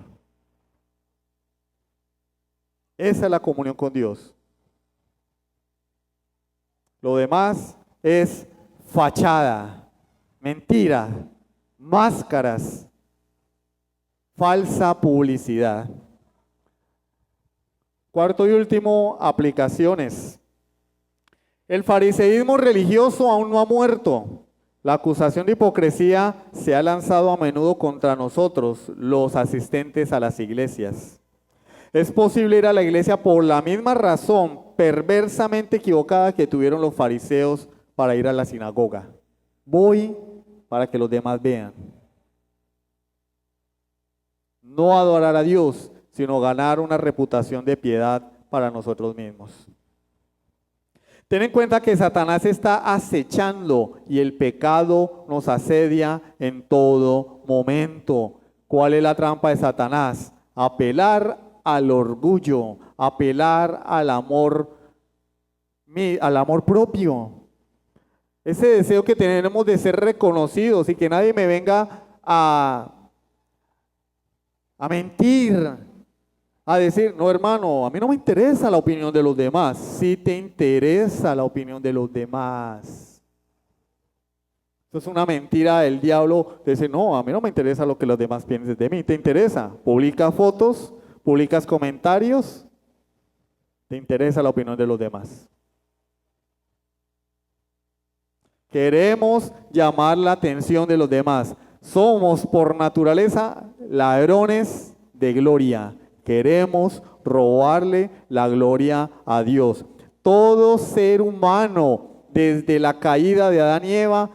B: Esa es la comunión con Dios. Lo demás es fachada, mentira, máscaras, falsa publicidad. Cuarto y último, aplicaciones. El fariseísmo religioso aún no ha muerto. La acusación de hipocresía se ha lanzado a menudo contra nosotros, los asistentes a las iglesias. Es posible ir a la iglesia por la misma razón perversamente equivocada que tuvieron los fariseos para ir a la sinagoga. Voy para que los demás vean. No adorar a Dios, sino ganar una reputación de piedad para nosotros mismos. Ten en cuenta que Satanás está acechando y el pecado nos asedia en todo momento. ¿Cuál es la trampa de Satanás? Apelar al orgullo, apelar al amor propio. Ese deseo que tenemos de ser reconocidos y que nadie me venga a mentir, a decir, no hermano, a mí no me interesa la opinión de los demás. Sí te interesa la opinión de los demás. Eso es una mentira del diablo, de decir, no, a mí no me interesa lo que los demás piensen de mí. ¿Te interesa? Publica fotos, publicas comentarios, te interesa la opinión de los demás. Queremos llamar la atención de los demás. Somos por naturaleza ladrones de gloria. Queremos robarle la gloria a Dios. Todo ser humano, desde la caída de Adán y Eva,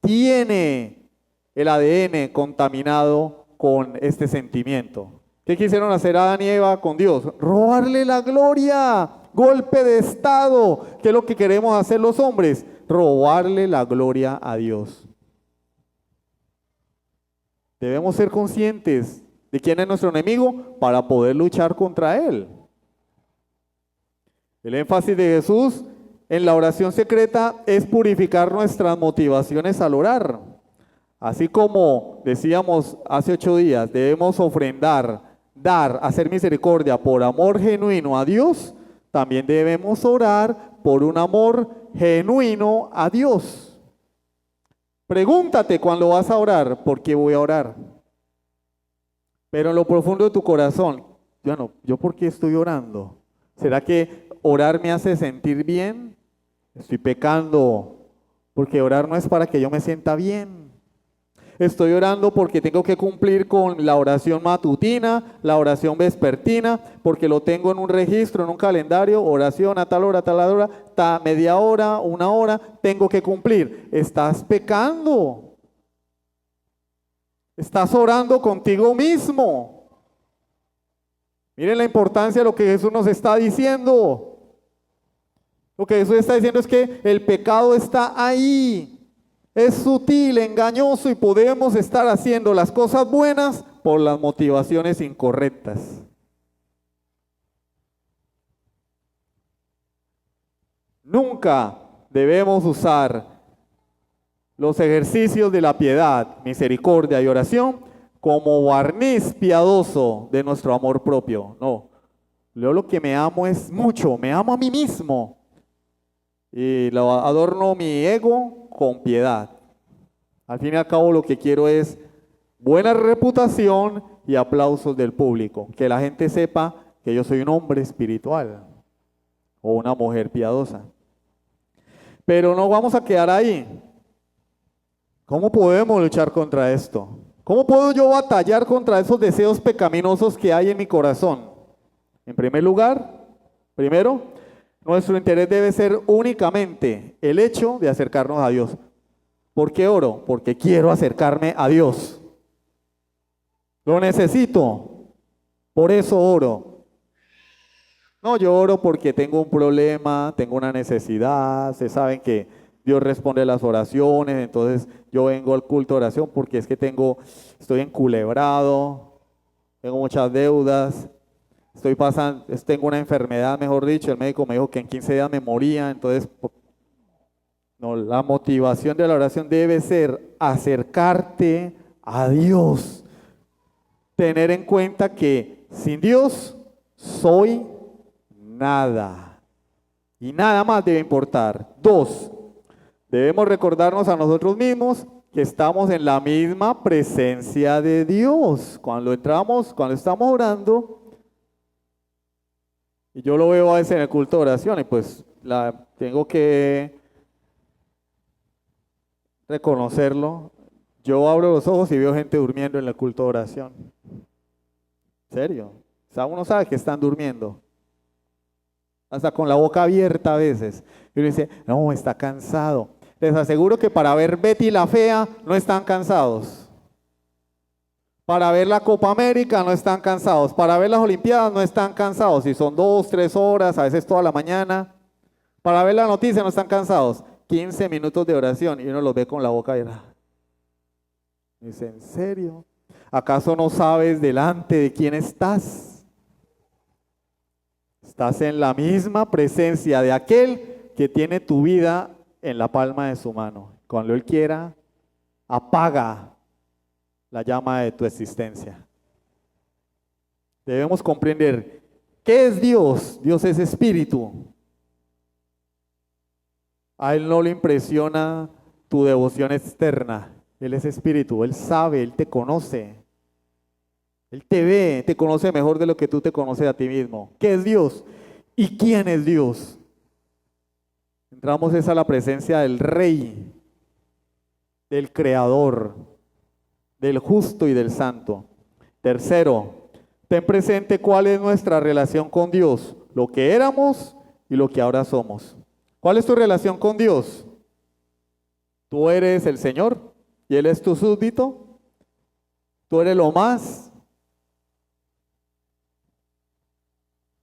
B: tiene el ADN contaminado con este sentimiento. ¿Qué quisieron hacer Adán y Eva con Dios? Robarle la gloria, golpe de estado. ¿Qué es lo que queremos hacer los hombres? Robarle la gloria a Dios. Debemos ser conscientes de quién es nuestro enemigo para poder luchar contra él. El énfasis de Jesús en la oración secreta es purificar nuestras motivaciones al orar. Así como decíamos hace 8 días, debemos ofrendar, dar, hacer misericordia por amor genuino a Dios, también debemos orar por un amor genuino a Dios. Pregúntate cuando vas a orar, ¿por qué voy a orar? Pero en lo profundo de tu corazón, bueno, ¿yo por qué estoy orando? ¿Será que orar me hace sentir bien? Estoy pecando, porque orar no es para que yo me sienta bien. Estoy orando porque tengo que cumplir con la oración matutina, la oración vespertina, porque lo tengo en un registro, en un calendario, oración a tal hora, media hora, una hora, tengo que cumplir. Estás pecando. Estás orando contigo mismo. Miren la importancia de lo que Jesús nos está diciendo. Lo que Jesús está diciendo es que el pecado está ahí. Es sutil, engañoso y podemos estar haciendo las cosas buenas por las motivaciones incorrectas. Nunca debemos usar los ejercicios de la piedad, misericordia y oración como barniz piadoso de nuestro amor propio. No, yo lo que me amo es mucho, me amo a mí mismo y lo adorno mi ego con piedad. Al fin y al cabo lo que quiero es buena reputación y aplausos del público, que la gente sepa que yo soy un hombre espiritual o una mujer piadosa. Pero no vamos a quedar ahí. ¿Cómo podemos luchar contra esto? ¿Cómo puedo yo batallar contra esos deseos pecaminosos que hay en mi corazón? En primer lugar, nuestro interés debe ser únicamente el hecho de acercarnos a Dios. ¿Por qué oro? Porque quiero acercarme a Dios. Lo necesito, por eso oro. No, yo oro porque tengo un problema, tengo una necesidad. Se saben que Dios responde las oraciones, entonces yo vengo al culto de oración porque es que estoy enculebrado, tengo muchas deudas, tengo una enfermedad, mejor dicho, el médico me dijo que en 15 días me moría, entonces no, la motivación de la oración debe ser acercarte a Dios, tener en cuenta que sin Dios soy nada y nada más debe importar. 2, debemos recordarnos a nosotros mismos que estamos en la misma presencia de Dios. Cuando estamos orando, y yo lo veo a veces en el culto de oración, y pues tengo que reconocerlo. Yo abro los ojos y veo gente durmiendo en el culto de oración. ¿En serio? O sea, uno sabe que están durmiendo. Hasta con la boca abierta a veces. Y uno dice, no, está cansado. Les aseguro que para ver Betty la Fea no están cansados. Para ver la Copa América no están cansados. Para ver las Olimpiadas no están cansados. Si son 2, 3 horas, a veces toda la mañana. Para ver la noticia no están cansados. 15 minutos de oración y uno los ve con la boca abierta. Dice, ¿en serio? ¿Acaso no sabes delante de quién estás? Estás en la misma presencia de aquel que tiene tu vida en la palma de su mano. Cuando Él quiera, apaga la llama de tu existencia. Debemos comprender ¿qué es Dios? Dios es espíritu. A Él no le impresiona tu devoción externa. Él es espíritu, Él sabe, Él te conoce. Él te ve, te conoce mejor de lo que tú te conoces a ti mismo. ¿Qué es Dios? ¿Y quién es Dios? Entramos a la presencia del Rey, del Creador, del Justo y del Santo. Tercero, ten presente cuál es nuestra relación con Dios, lo que éramos y lo que ahora somos. ¿Cuál es tu relación con Dios? Tú eres el Señor y Él es tu súbdito. Tú eres lo más.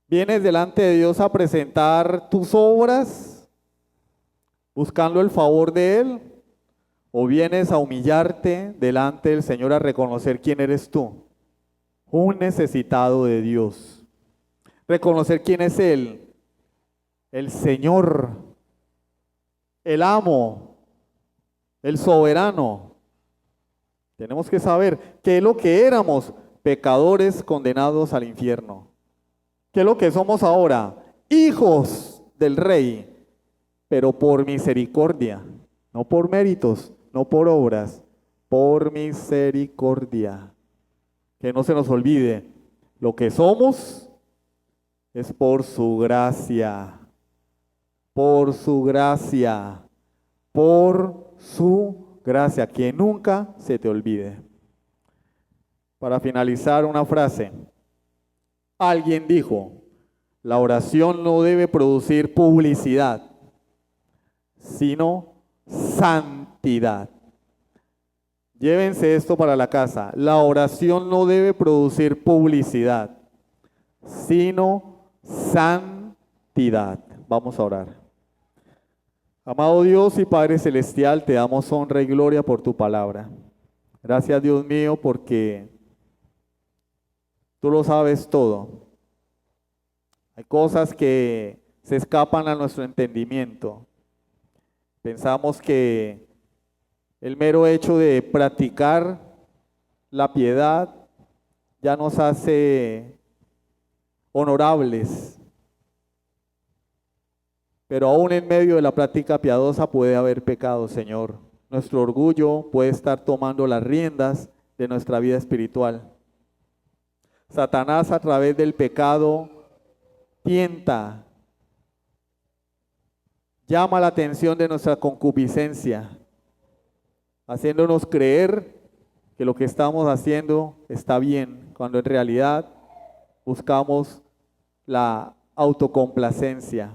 B: Vienes delante de Dios a presentar tus obras, buscando el favor de Él, o vienes a humillarte delante del Señor a reconocer quién eres tú, un necesitado de Dios. Reconocer quién es Él, el Señor, el amo, el soberano. Tenemos que saber qué es lo que éramos, pecadores condenados al infierno. ¿Qué es lo que somos ahora? Hijos del Rey, pero por misericordia, no por méritos, no por obras, por misericordia. Que no se nos olvide, lo que somos es por su gracia, por su gracia, por su gracia, que nunca se te olvide. Para finalizar, una frase. Alguien dijo, la oración no debe producir publicidad, sino santidad. Llévense esto para la casa. La oración no debe producir publicidad, sino santidad. Vamos a orar. Amado Dios y Padre Celestial, te damos honra y gloria por tu palabra. Gracias, Dios mío, porque tú lo sabes todo. Hay cosas que se escapan a nuestro entendimiento. Pensamos que el mero hecho de practicar la piedad ya nos hace honorables. Pero aún en medio de la práctica piadosa puede haber pecado, Señor. Nuestro orgullo puede estar tomando las riendas de nuestra vida espiritual. Satanás, a través del pecado, tienta, llama la atención de nuestra concupiscencia, haciéndonos creer que lo que estamos haciendo está bien, cuando en realidad buscamos la autocomplacencia,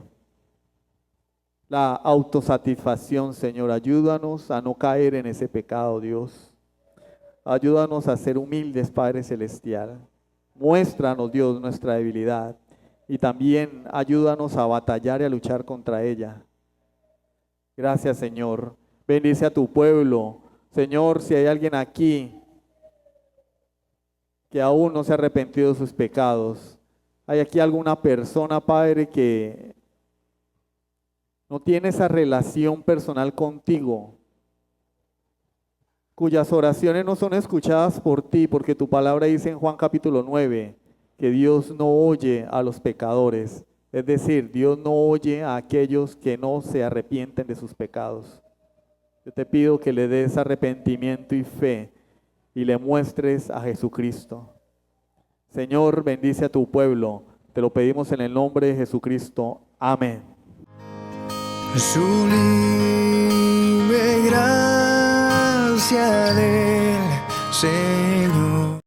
B: la autosatisfacción. Señor, ayúdanos a no caer en ese pecado, Dios. Ayúdanos a ser humildes, Padre Celestial. Muéstranos, Dios, nuestra debilidad y también ayúdanos a batallar y a luchar contra ella. Gracias, Señor. Bendice a tu pueblo. Señor, si hay alguien aquí que aún no se ha arrepentido de sus pecados, hay aquí alguna persona, Padre, que no tiene esa relación personal contigo, cuyas oraciones no son escuchadas por ti, porque tu palabra dice en Juan capítulo 9, que Dios no oye a los pecadores. Es decir, Dios no oye a aquellos que no se arrepienten de sus pecados. Yo te pido que le des arrepentimiento y fe y le muestres a Jesucristo. Señor, bendice a tu pueblo. Te lo pedimos en el nombre de Jesucristo. Amén.
A: Sublime gracia del Señor.